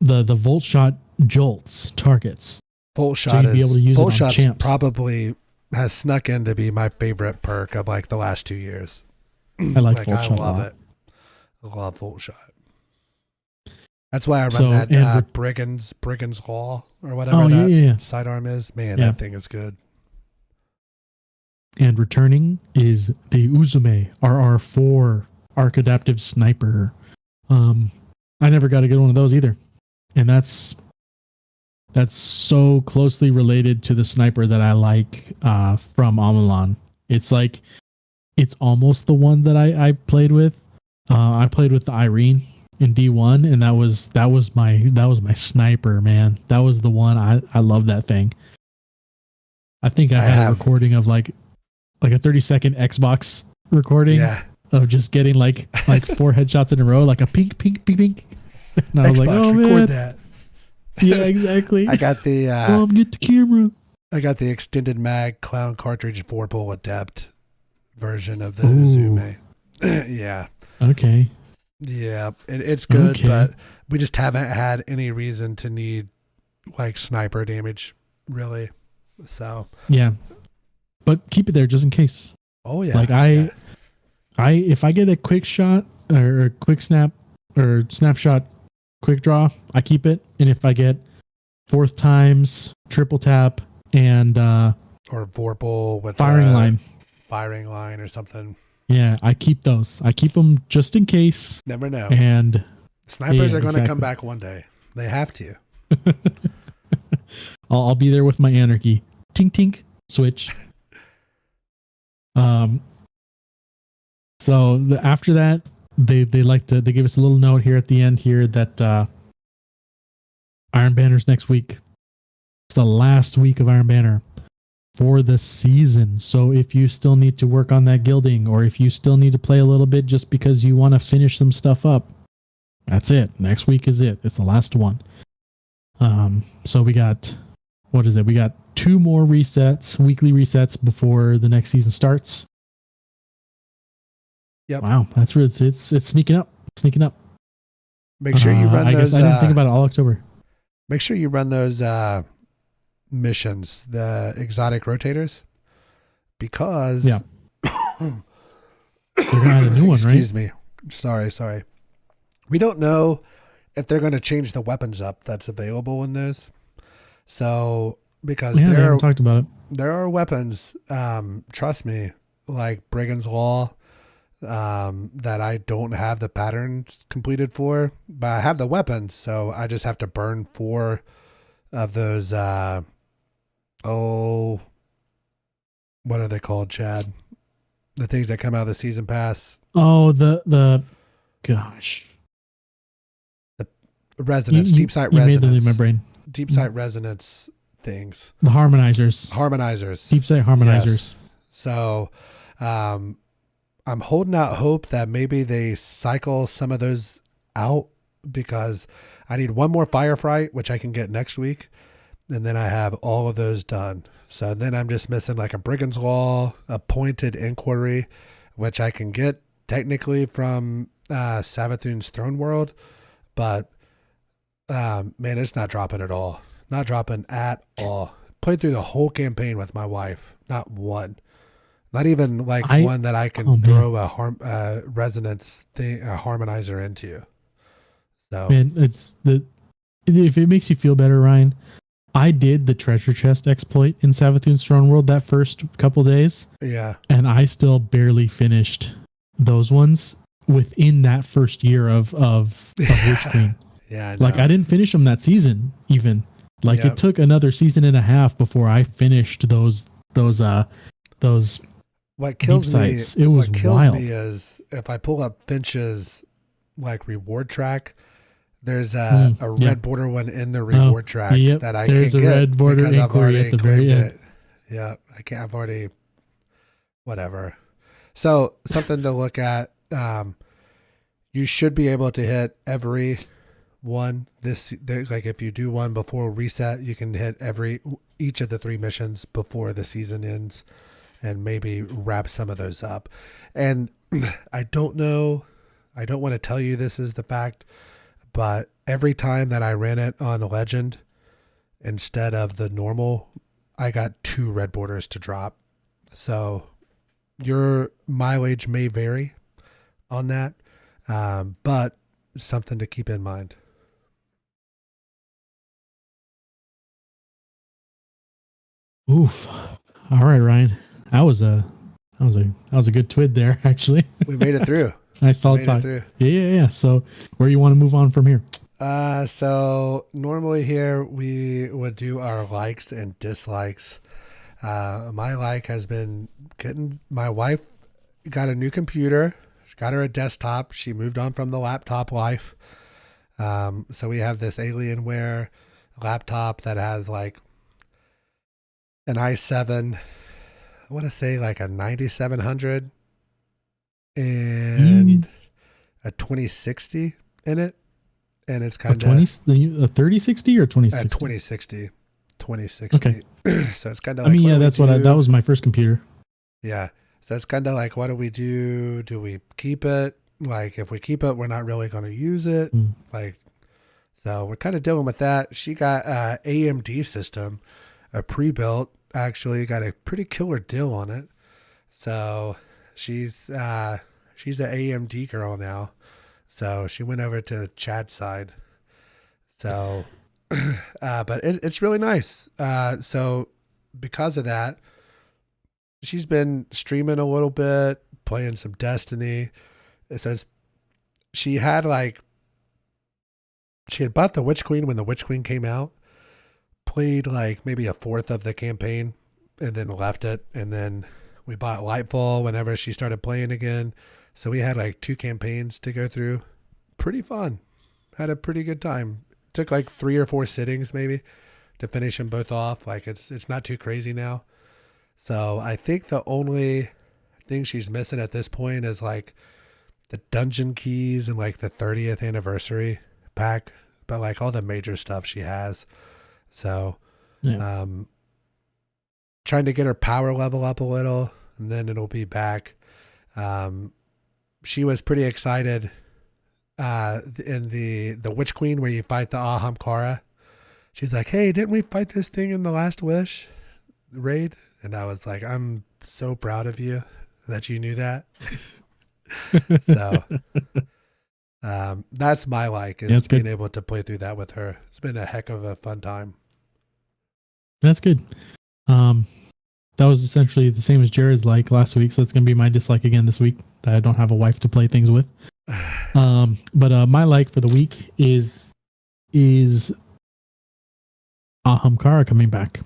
Volt Shot jolts targets. Volt Shot so you'd be able to use Volt it on champs. Probably has snuck in to be my favorite perk of like the last 2 years. I like Volt Shot. I love it. I love Volt Shot. That's why I run that Brigand's Law or whatever sidearm is. Man, that thing is good. And returning is the Uzume RR4 Arc Adaptive Sniper. I never got a good one of those either. And that's so closely related to the sniper that I like from Amalan. It's almost the one that I played with. I played with the Irene in D1, and that was my sniper, man. That was the one. I love that thing. I think I had a recording of like a 30-second Xbox recording of just getting like 4 headshots in a row, like a pink, pink, pink, pink. And I was like, oh man, that. Yeah, exactly. I got the get the camera. I got the extended mag clown cartridge 4-pull adept version of the Uzume. Yeah. Okay. Yeah, it's good, but we just haven't had any reason to need like sniper damage, really. So yeah, but keep it there just in case. Oh yeah. Like I if I get a quick shot or a quick snap or snapshot, quick draw, I keep it. And if I get fourth times, triple tap, and or Vorpal with firing line or something. Yeah, I keep those. I keep them just in case. Never know. And snipers are going to come back one day. They have to. I'll be there with my anarchy. Tink tink switch. So after that, they give us a little note here at the end here that Iron Banner's next week. It's the last week of Iron Banner for the season. So if you still need to work on that gilding, or if you still need to play a little bit just because you want to finish some stuff up, that's it. Next week is it. It's the last one. So we got, what is it? We got 2 more resets, weekly resets before the next season starts. Yep. Wow, that's really, it's sneaking up. Make sure you run I those. guess I didn't think about it all October. Make sure you run those missions, the exotic rotators, because they're gonna add a new one, right? Excuse me. Sorry. We don't know if they're going to change the weapons up that's available in those. So because they haven't talked about it. There are weapons, trust me, like Brigand's Law, that I don't have the patterns completed for, but I have the weapons, so I just have to burn 4 of those. What are they called, Chad? The things that come out of the season pass. Oh, the gosh. The resonance, deep sight resonance. You made them in my brain. Deep sight resonance things. The harmonizers. Deep sight harmonizers. Yes. So, I'm holding out hope that maybe they cycle some of those out, because I need 1 more firefight, which I can get next week. And then I have all of those done. So then I'm just missing like a Brigand's Law, a Pointed Inquiry, which I can get technically from Savathun's Throne World. But, man, it's not dropping at all. Not dropping at all. Played through the whole campaign with my wife. Not one. Not even like one that I can throw a resonance thing, a harmonizer into. So, man, if it makes you feel better, Ryan, I did the treasure chest exploit in Savathun's Throne World that first couple days. Yeah. And I still barely finished those ones within that first year of Witch Queen. Yeah. I know. Like I didn't finish them that season even. Like it took another season and a half before I finished those what kills me, sites. It was what kills wild. me is if I pull up Finch's like reward track, there's a red border one in the reward track that I can't get. There's a red border inquiry at the very end. Yeah, I can't. I've already, whatever. So something to look at. You should be able to hit every one. Like if you do one before reset, you can hit each of the 3 missions before the season ends, and maybe wrap some of those up. And I don't know. I don't want to tell you this is the fact, but every time that I ran it on Legend instead of the normal, I got 2 red borders to drop. So your mileage may vary on that, but something to keep in mind. Oof. All right, Ryan. That was a good twid there, actually. We made it through. Nice solid talk. Yeah. So where you want to move on from here? So normally here we would do our likes and dislikes. My like has been my wife got a new computer. got her a desktop. She moved on from the laptop life. So we have this Alienware laptop that has like an i7, I want to say like a 9700 and a 2060 in it. And it's kind of a 3060 or 2060? 2060. Okay. So it's kind of like, I mean, yeah, that's that was my first computer. Yeah. So it's kind of like, what do we do? Do we keep it? Like, if we keep it, we're not really going to use it. Like, so we're kind of dealing with that. She got a AMD system, a pre-built, actually got a pretty killer deal on it. So she's an AMD girl now. So she went over to Chad's side. So, but it's really nice. So because of that, she's been streaming a little bit, playing some Destiny. It says she had bought the Witch Queen when the Witch Queen came out, played like maybe a fourth of the campaign, and then left it. And then we bought Lightfall whenever she started playing again. So we had like 2 campaigns to go through. Pretty fun. Had a pretty good time. Took like 3 or 4 sittings maybe to finish them both off. Like it's not too crazy now. So I think the only thing she's missing at this point is like the dungeon keys and like the 30th anniversary pack, but like all the major stuff she has. So, trying to get her power level up a little, and then it'll be back. She was pretty excited in the Witch Queen where you fight the Ahamkara. She's like, "Hey, didn't we fight this thing in the Last Wish raid?" And I was like, "I'm so proud of you that you knew that." So that's my is being able to play through that with her. It's been a heck of a fun time. That's good. That was essentially the same as Jared's like last week, so it's gonna be my dislike again this week that I don't have a wife to play things with. But my like for the week is Ahamkara coming back,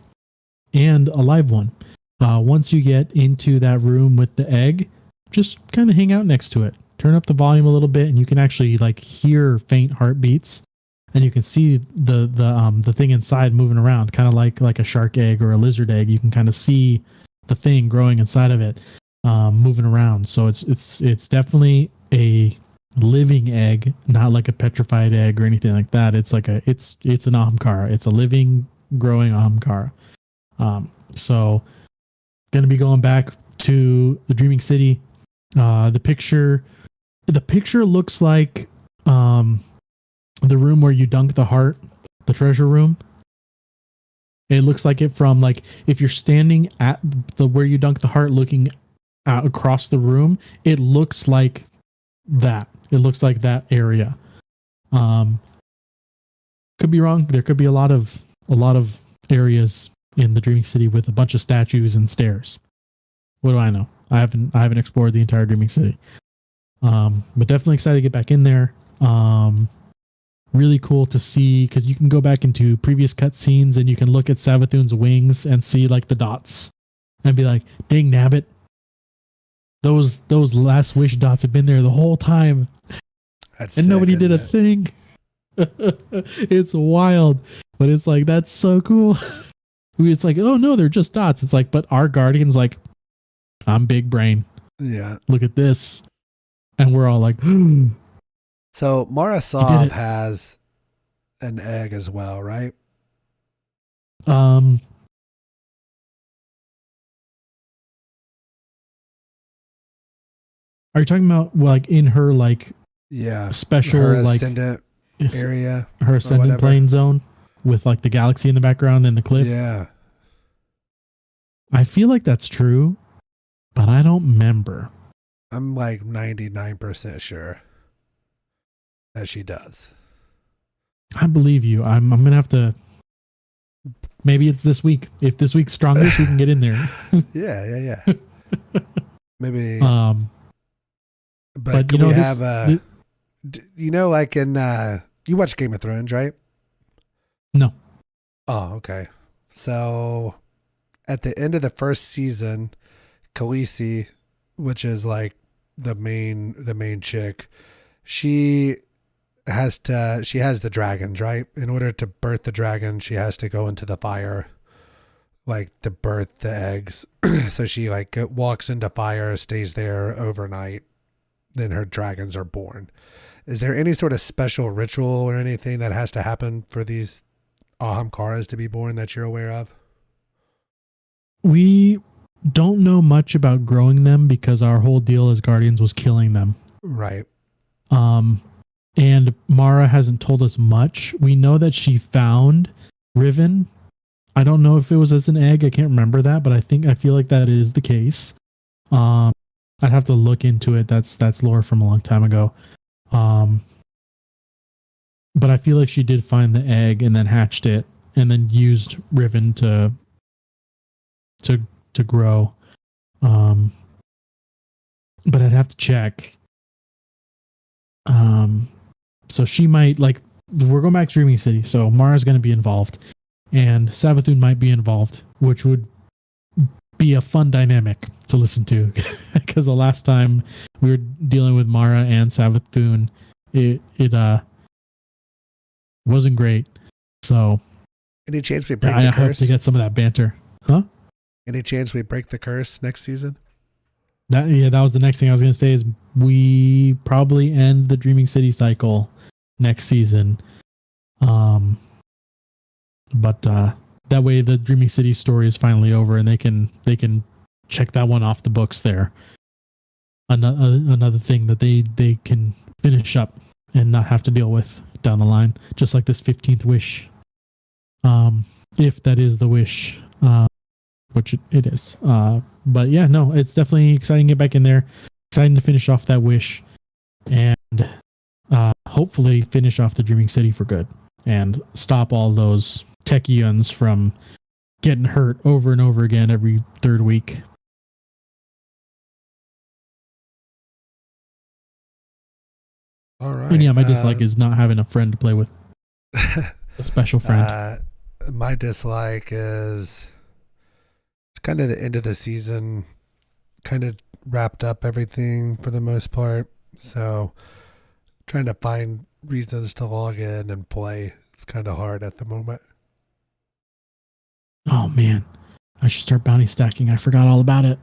and a live one. Once you get into that room with the egg, just kind of hang out next to it. Turn up the volume a little bit, and you can actually like hear faint heartbeats, and you can see the thing inside moving around, kind of like a shark egg or a lizard egg. You can kind of see the thing growing inside of it, moving around. So it's definitely a living egg, not like a petrified egg or anything like that. It's like it's an Ahamkara. It's a living, growing Ahamkara. So going to be going back to the Dreaming City. The picture looks like the room where you dunk the heart, the treasure room. It looks like it from like if you're standing at the where you dunk the heart, looking out across the room. It looks like that. It looks like that area. Could be wrong. There could be a lot of areas in the Dreaming City with a bunch of statues and stairs. What do I know? I haven't explored the entire Dreaming City. But definitely excited to get back in there. Really cool to see, because you can go back into previous cutscenes and you can look at Savathun's wings and see like the dots and be like, dang nabbit, those Last Wish dots have been there the whole time. That's and sick, nobody did a thing. It's wild, but it's like, that's so cool. It's like, oh no, they're just dots. It's like, but our Guardian's like, I'm big brain. Yeah. Look at this. And we're all like, so Marasov has an egg as well, right? Are you talking about like in her like special her like ascendant area, her ascendant plane zone with like the galaxy in the background and the cliff? Yeah. I feel like that's true, but I don't remember. I'm like 99% sure that she does. I believe you. I'm gonna have to. Maybe it's this week. If this week's strongest, we can get in there. Yeah. Maybe. But you know, have you know, like in you watch Game of Thrones, right? No. Oh, okay. So at the end of the first season, Khaleesi, which is like the main chick, she she has the dragons, right? In order to birth the dragon, she has to go into the fire, like to birth the eggs. So she like walks into fire, stays there overnight, then her dragons are born. Is there any sort of special ritual or anything that has to happen for these Ahamkaras to be born that you're aware of? We don't know much about growing them because our whole deal as guardians was killing them. Right. And Mara hasn't told us much. We know that she found Riven. I don't know if it was as an egg. I can't remember that, but I feel like that is the case. I'd have to look into it. That's lore from a long time ago. But I feel like she did find the egg and then hatched it and then used Riven to grow. But I'd have to check. So she might, like, we're going back to Dreaming City, so Mara's going to be involved, and Savathun might be involved, which would be a fun dynamic to listen to, because the last time we were dealing with Mara and Savathun, it wasn't great. So Any chance we break I the hope curse? to get some of that banter. Huh? Any chance we break the curse next season? That was the next thing I was going to say is we probably end the Dreaming City cycle next season. But that way the Dreaming City story is finally over and they can check that one off the books there. Another thing that they can finish up and not have to deal with down the line, just like this 15th wish. If that is the wish, which it is. But yeah, no, it's definitely exciting to get back in there. Exciting to finish off that wish and hopefully finish off the Dreaming City for good and stop all those Techians from getting hurt over and over again every third week. All right. And yeah, my dislike is not having a friend to play with. A special friend. My dislike is kind of the end of the season, kind of wrapped up everything for the most part. So trying to find reasons to log in and play is kind of hard at the moment. Oh man, I should start bounty stacking. I forgot all about it.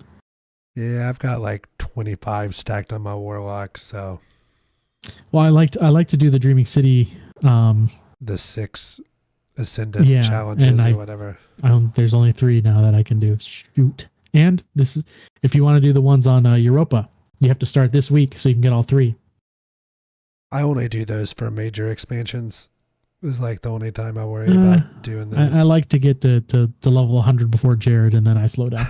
Yeah, I've got like 25 stacked on my warlock, so. Well, I like to do the Dreaming City. The 6 ascendant challenges or whatever. There's only 3 now that I can do. Shoot. And this is if you want to do the ones on Europa, you have to start this week so you can get all 3. I only do those for major expansions. It's like the only time I worry about doing this. I like to get to level 100 before Jared, and then I slow down.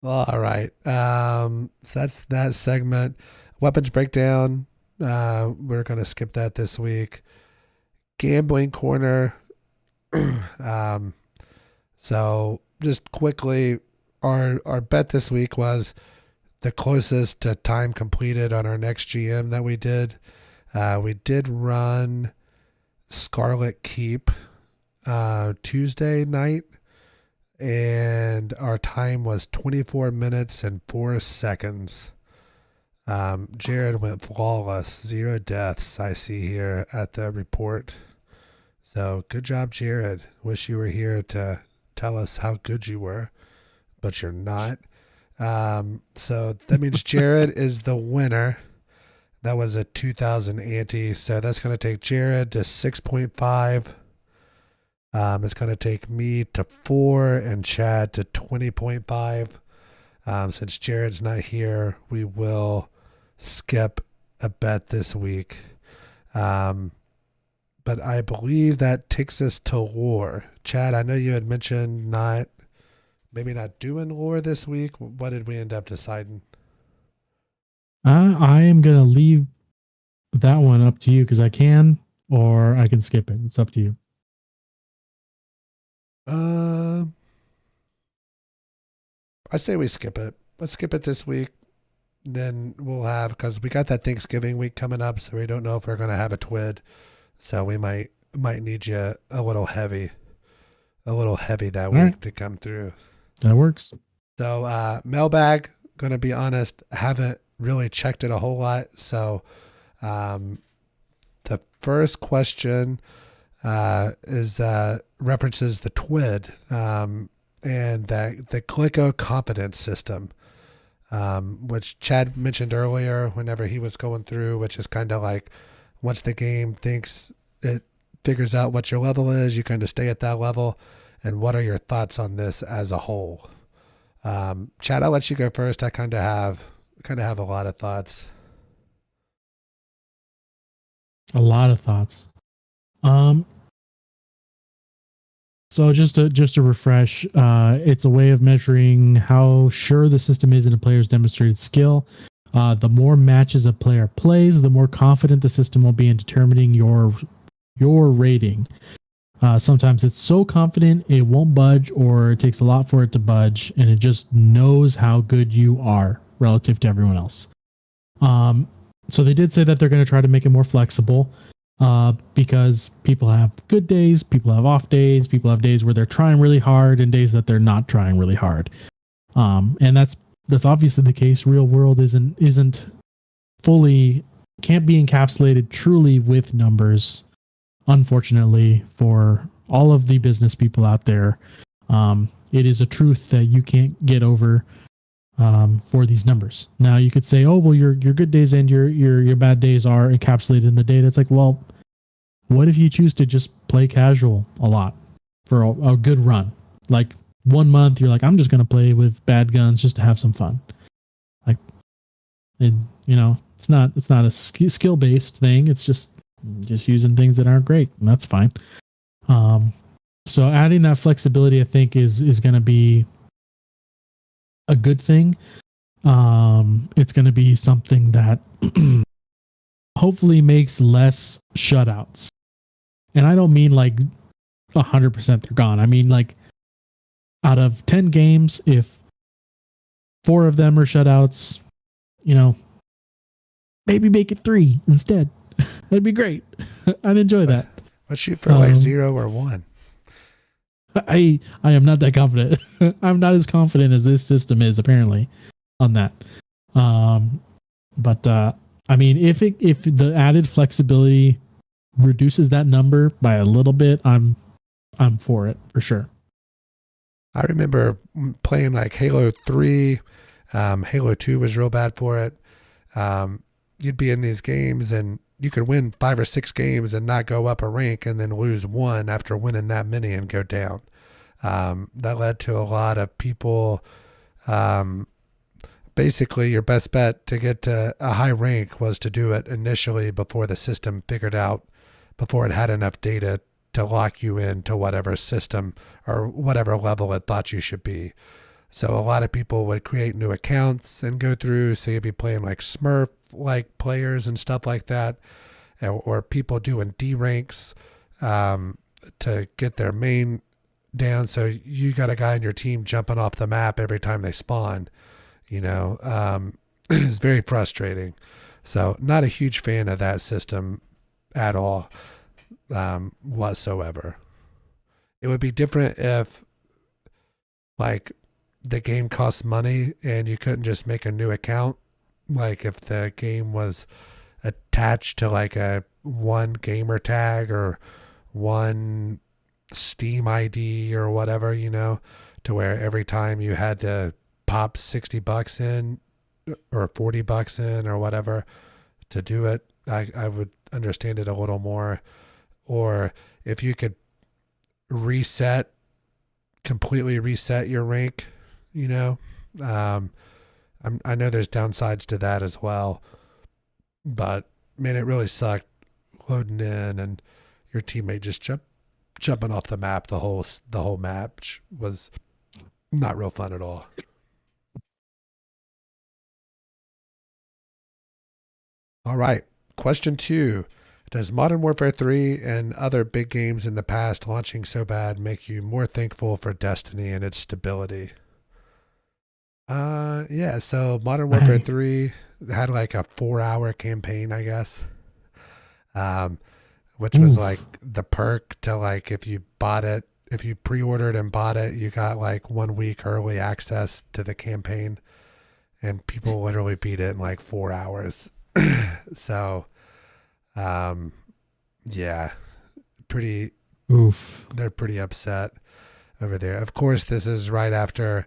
Well, all right. So that's that segment. Weapons breakdown. We're gonna skip that this week. Gambling corner. So just quickly, our bet this week was the closest to time completed on our next GM that we did. We did run Scarlet Keep Tuesday night, and our time was 24 minutes and 4 seconds. Jared went flawless, 0 deaths, I see here at the report. So good job, Jared. Wish you were here to tell us how good you were, but you're not. So that means Jared is the winner. That was a 2,000 ante, so that's going to take Jared to 6.5. It's going to take me to 4 and Chad to 20.5. Since Jared's not here, we will skip a bet this week. But I believe that takes us to lore. Chad, I know you had mentioned maybe not doing lore this week. What did we end up deciding? I am going to leave that one up to you because I can, or I can skip it. It's up to you. I say we skip it. Let's skip it this week. Then we'll have, because we got that Thanksgiving week coming up, so we don't know if we're going to have a TWID. So we might need you a little heavy that week to come through. That works. So mailbag, gonna be honest, haven't really checked it a whole lot. So um, the first question is references the TWID and the Glico competence system, which Chad mentioned earlier whenever he was going through, which is kind of like once the game thinks it figures out what your level is, you kind of stay at that level. And what are your thoughts on this as a whole? Chad, I'll let you go first. I kind of have a lot of thoughts. A lot of thoughts. Um, so just to refresh, it's a way of measuring how sure the system is in a player's demonstrated skill. The more matches a player plays, the more confident the system will be in determining your rating. Sometimes it's so confident it won't budge, or it takes a lot for it to budge, and it just knows how good you are relative to everyone else. So they did say that they're going to try to make it more flexible, because people have good days, people have off days, people have days where they're trying really hard, and days that they're not trying really hard. And that's obviously the case. Real world isn't fully, can't be encapsulated truly with numbers, unfortunately, for all of the business people out there. It is a truth that you can't get over for these numbers. Now you could say, oh well, your good days and your bad days are encapsulated in the data. It's like, well, what if you choose to just play casual a lot for a good run? Like 1 month, you're like, I'm just gonna play with bad guns just to have some fun. Like, and it's not a skill based thing. It's just using things that aren't great, and that's fine. So adding that flexibility, I think, is going to be a good thing. It's going to be something that hopefully makes less shutouts. And I don't mean like 100% they're gone. I mean, like, out of 10 games, if 4 of them are shutouts, maybe make it 3 instead. That'd be great. I'd enjoy that. Let's shoot for like 0 or 1. I am not that confident. I'm not as confident as this system is, apparently, on that. But I mean, if the added flexibility reduces that number by a little bit, I'm for it for sure. I remember playing like Halo 3. Halo 2 was real bad for it. You'd be in these games and you could win 5 or 6 games and not go up a rank, and then lose 1 after winning that many and go down. That led to a lot of people. Basically, your best bet to get to a high rank was to do it initially before the system figured out, before it had enough data to lock you into whatever system or whatever level it thought you should be. So a lot of people would create new accounts and go through. So you'd be playing like Smurf like players and stuff like that, or people doing D ranks to get their main down. So you got a guy on your team jumping off the map every time they spawn. It's very frustrating. So not a huge fan of that system at all, whatsoever. It would be different if like the game costs money and you couldn't just make a new account. Like if the game was attached to like a one gamer tag or one Steam ID or whatever, to where every time you had to pop $60 in or $40 in or whatever to do it, I would understand it a little more. Or if you could completely reset your rank, I know there's downsides to that as well, but man, it really sucked loading in and your teammate just jumping off the map. The whole match was not real fun at all. All right, question 2. Does Modern Warfare 3 and other big games in the past launching so bad make you more thankful for Destiny and its stability? Yeah, so Modern Warfare 3 had like a 4-hour campaign, I guess. Which was like the perk to, like, if you bought it if you pre-ordered and bought it, you got like 1 week early access to the campaign, and people literally beat it in like 4 hours. So, yeah, pretty. Oof. They're pretty upset over there. Of course, this is right after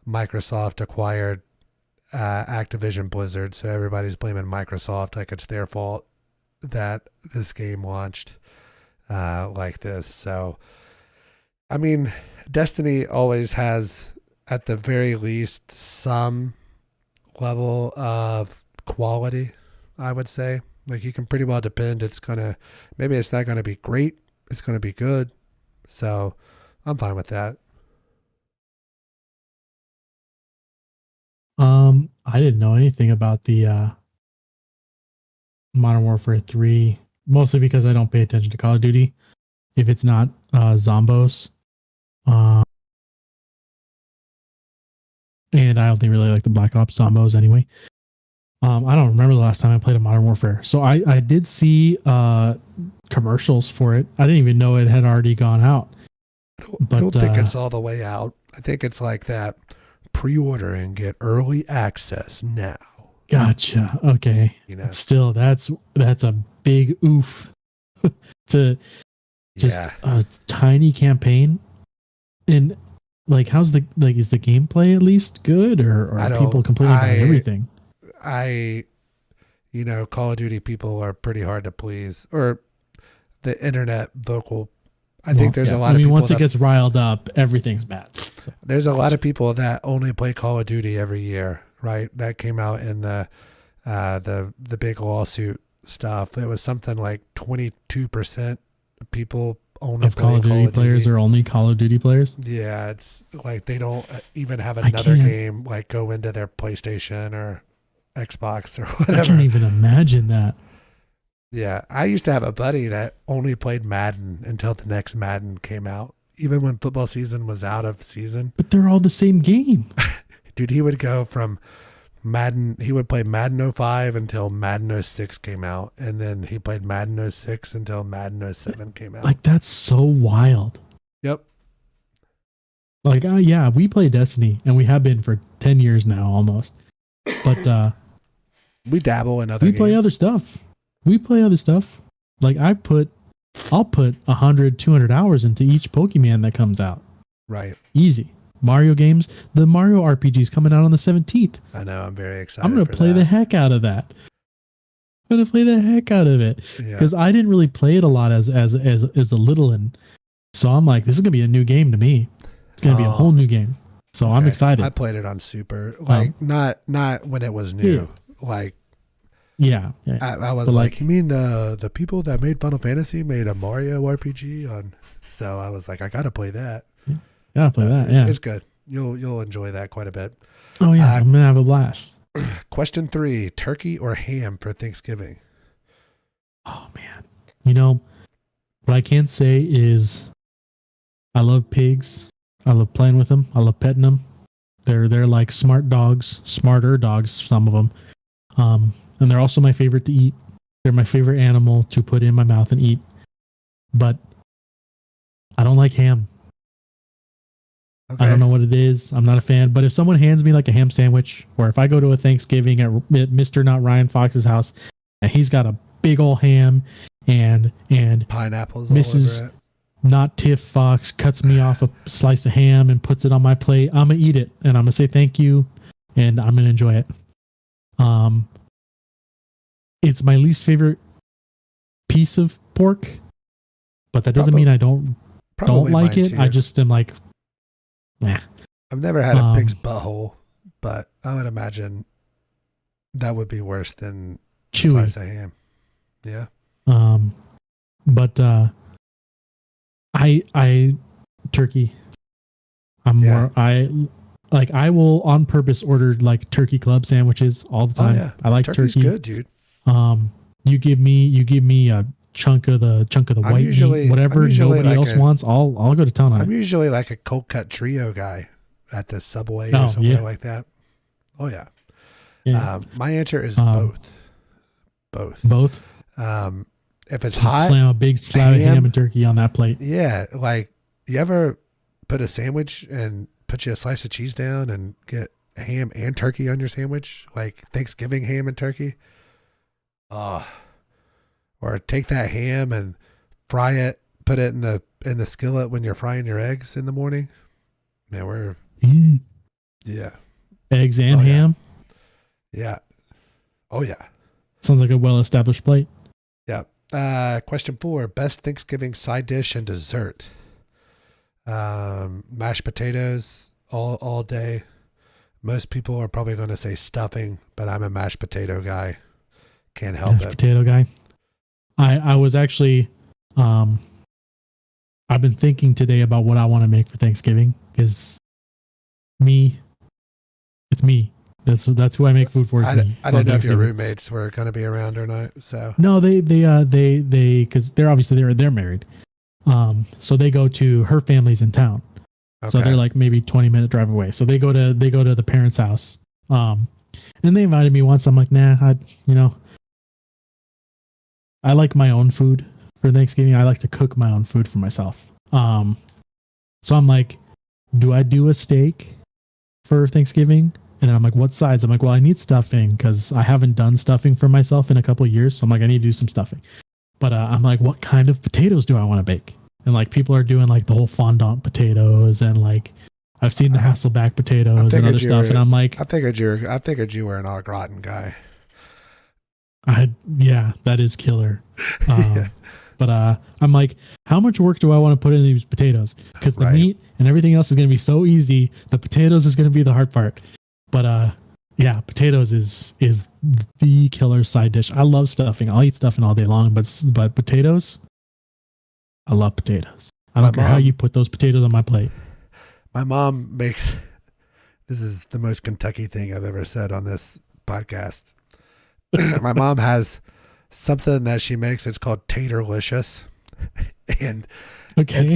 Microsoft acquired Activision Blizzard, so everybody's blaming Microsoft like it's their fault that this game launched like this. So, I mean, Destiny always has, at the very least, some level of quality, I would say. Like, you can pretty well depend maybe it's not gonna be great, it's gonna be good. So I'm fine with that. I didn't know anything about the Modern Warfare 3, mostly because I don't pay attention to Call of Duty if it's not Zombos. And I only really like the Black Ops Zombos anyway. I don't remember the last time I played a Modern Warfare. So I did see commercials for it. I didn't even know it had already gone out. I don't think it's all the way out. I think it's like that pre-order and get early access now. Gotcha. Okay. Still, that's a big oof to just a tiny campaign. And like, is the gameplay at least good, or are people complaining about everything? Call of Duty people are pretty hard to please, or the internet vocal. I think there's a lot of people. Once it gets riled up, everything's bad. So. There's a lot of people that only play Call of Duty every year, right? That came out in the big lawsuit stuff. It was something like 22% of people only play Call of Duty players are only Call of Duty players. Yeah, it's like they don't even have another game like go into their PlayStation or Xbox or whatever. I can't even imagine that. Yeah, I used to have a buddy that only played Madden until the next Madden came out, even when football season was out of season. But they're all the same game. Dude, he would go from Madden, he would play Madden 05 until Madden 06 came out, and then he played Madden 06 until Madden 07 came out. Like, that's so wild. Yep. Like, yeah, we play Destiny, and we have been for 10 years now almost. But we dabble in other games. We play other stuff. Like, I'll put 100, 200 hours into each Pokemon that comes out. Right. Easy. Mario games. The Mario RPG is coming out on the 17th. I know. I'm very excited. I'm going to play the heck out of that. I'm going to play the heck out of it. Because I didn't really play it a lot as a little one. So I'm like, this is going to be a new game to me. It's going to be a whole new game. So okay. I'm excited. I played it on Super. Like, not when it was new. Yeah. Like, yeah. I was like, you mean the people that made Final Fantasy made a Mario RPG on? So I was like, I gotta play that. Gotta play that. Yeah, it's good. You'll enjoy that quite a bit. Oh yeah, I'm gonna have a blast. Question 3: turkey or ham for Thanksgiving? Oh man, what I can say is, I love pigs. I love playing with them. I love petting them. They're like smart dogs, smarter dogs. Some of them. And they're also my favorite to eat. They're my favorite animal to put in my mouth and eat. But I don't like ham. Okay. I don't know what it is. I'm not a fan. But if someone hands me like a ham sandwich, or if I go to a Thanksgiving at Mr. Not Ryan Fox's house, and he's got a big old ham and pineapples, Mrs. all over it. Not Tiff Fox cuts me off a slice of ham and puts it on my plate, I'm gonna eat it and I'm gonna say thank you, and I'm gonna enjoy it. It's my least favorite piece of pork, but that doesn't mean I don't like it. Too. I just am like, nah. I've never had a pig's butthole, but I would imagine that would be worse than chewy. A slice of ham. Yeah. But I turkey. I will on purpose order like turkey club sandwiches all the time. Oh, yeah. I like Turkey's turkey. Good, dude. You give me a chunk of the white meat, whatever nobody else wants. I'll go to town on it. I'm usually like a cold cut trio guy at the Subway or something like that. Oh yeah. My answer is both. Both. If it's hot, slam a big slab of ham and turkey on that plate. Yeah, like You ever put a sandwich and put you a slice of cheese down and get ham and turkey on your sandwich, like Thanksgiving ham and turkey? Oh, or take that ham and fry it, put it in the skillet when you're frying your eggs in the morning. Man, we're yeah, Eggs and oh, yeah. ham. Yeah. Oh yeah. Sounds like a well-established plate. Yeah. Question 4: best Thanksgiving side dish and dessert. Mashed potatoes all day. Most people are probably going to say stuffing, but I'm a mashed potato guy. Can't help Mashed it. potato guy. I was actually, I've been thinking today about what I want to make for Thanksgiving. Because it's me. That's who I make food for. I Me don't know if your roommates were going to be around or not. So no, they because they're obviously they're married. So they go to her family's in town. okay. So they're like maybe 20-minute drive away. So they go to the parents' house. And they invited me once. I'm like, nah, I like my own food for Thanksgiving. I like to cook my own food for myself. So I'm like, do I do a steak for Thanksgiving? And then I'm like, what sides? I'm like, well, I need stuffing because I haven't done stuffing for myself in a couple of years. So I'm like, I need to do some stuffing. But I'm like, what kind of potatoes do I want to bake? And like people are doing like the whole fondant potatoes and like I've seen the Hasselback potatoes and other stuff. And I'm like, I figured you were an au gratin guy. Yeah, that is killer. Yeah. But I'm like, how much work do I want to put in these potatoes? Because the meat and everything else is going to be so easy. The potatoes is going to be the hard part. But yeah, potatoes is the killer side dish. I love stuffing. I'll eat stuffing all day long. But potatoes, I love potatoes. I don't care how you put those potatoes on my plate. My mom makes, this is the most Kentucky thing I've ever said on this podcast. My mom has something that she makes. It's called Taterlicious. And okay.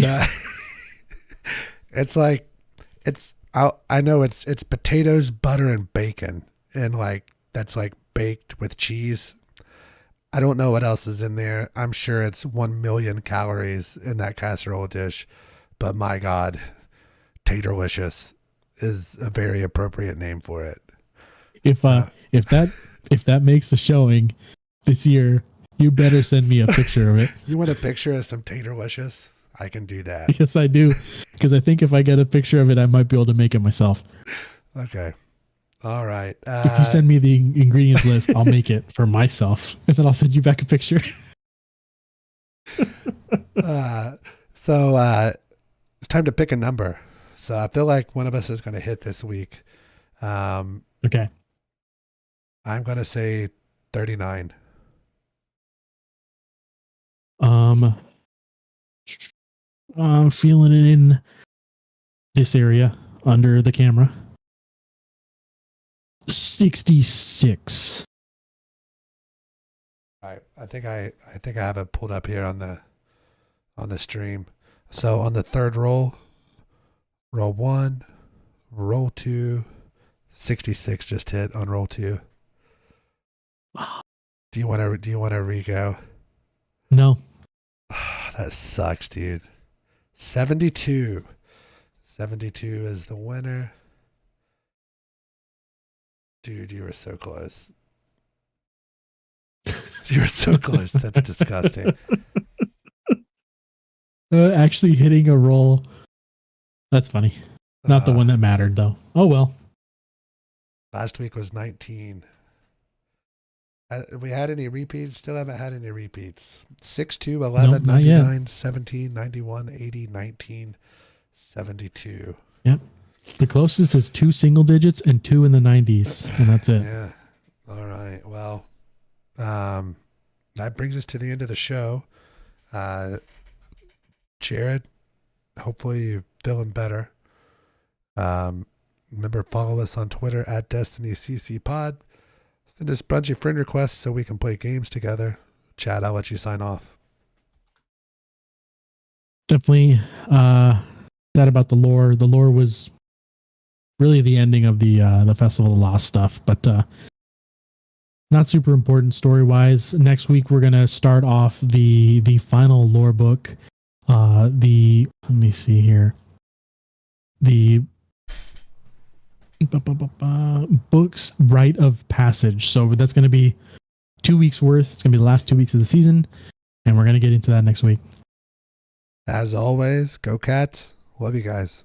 It's like, I know it's potatoes, butter, and bacon. And like, that's like baked with cheese. I don't know what else is in there. I'm sure it's 1 million calories in that casserole dish, but my God, Taterlicious is a very appropriate name for it. If that makes a showing this year, you better send me a picture of it. You want a picture of some Taterlicious? I can do that. Yes, I do. Because I think if I get a picture of it, I might be able to make it myself. Okay. All right. If you send me the ingredients list, I'll make it for myself. And then I'll send you back a picture. So it's time to pick a number. So I feel like one of us is going to hit this week. Okay. I'm going to say 39. I'm feeling it in this area under the camera. 66. All right. I think I have it pulled up here on the stream. So on the third roll 1, roll 2, 66 just hit on roll 2. Do you want to re-go? No. That sucks, dude. 72. 72 is the winner. Dude, you were so close. You were so close. That's disgusting. Actually hitting a roll. That's funny. Not the one that mattered, though. Oh, well. Last week was 19. We had any repeats? Still haven't had any repeats. 6, 2, 11, 99, 17, 91, 80, 19, 72. Yep. The closest is 2 single digits and 2 in the 90s, and that's it. Yeah. All right. Well, that brings us to the end of the show. Jared, hopefully you're feeling better. Remember, follow us on Twitter at DestinyCCPod. Send us a bunch of friend requests so we can play games together. Chad, I'll let you sign off. Definitely that about the lore. The lore was really the ending of the Festival of Lost stuff, but not super important story-wise. Next week, we're going to start off the final lore book Let me see here. The books Rite of Passage. So that's going to be 2 weeks worth. It's going to be the last 2 weeks of the season, and we're going to get into that next week. As always, go Cats. Love you guys.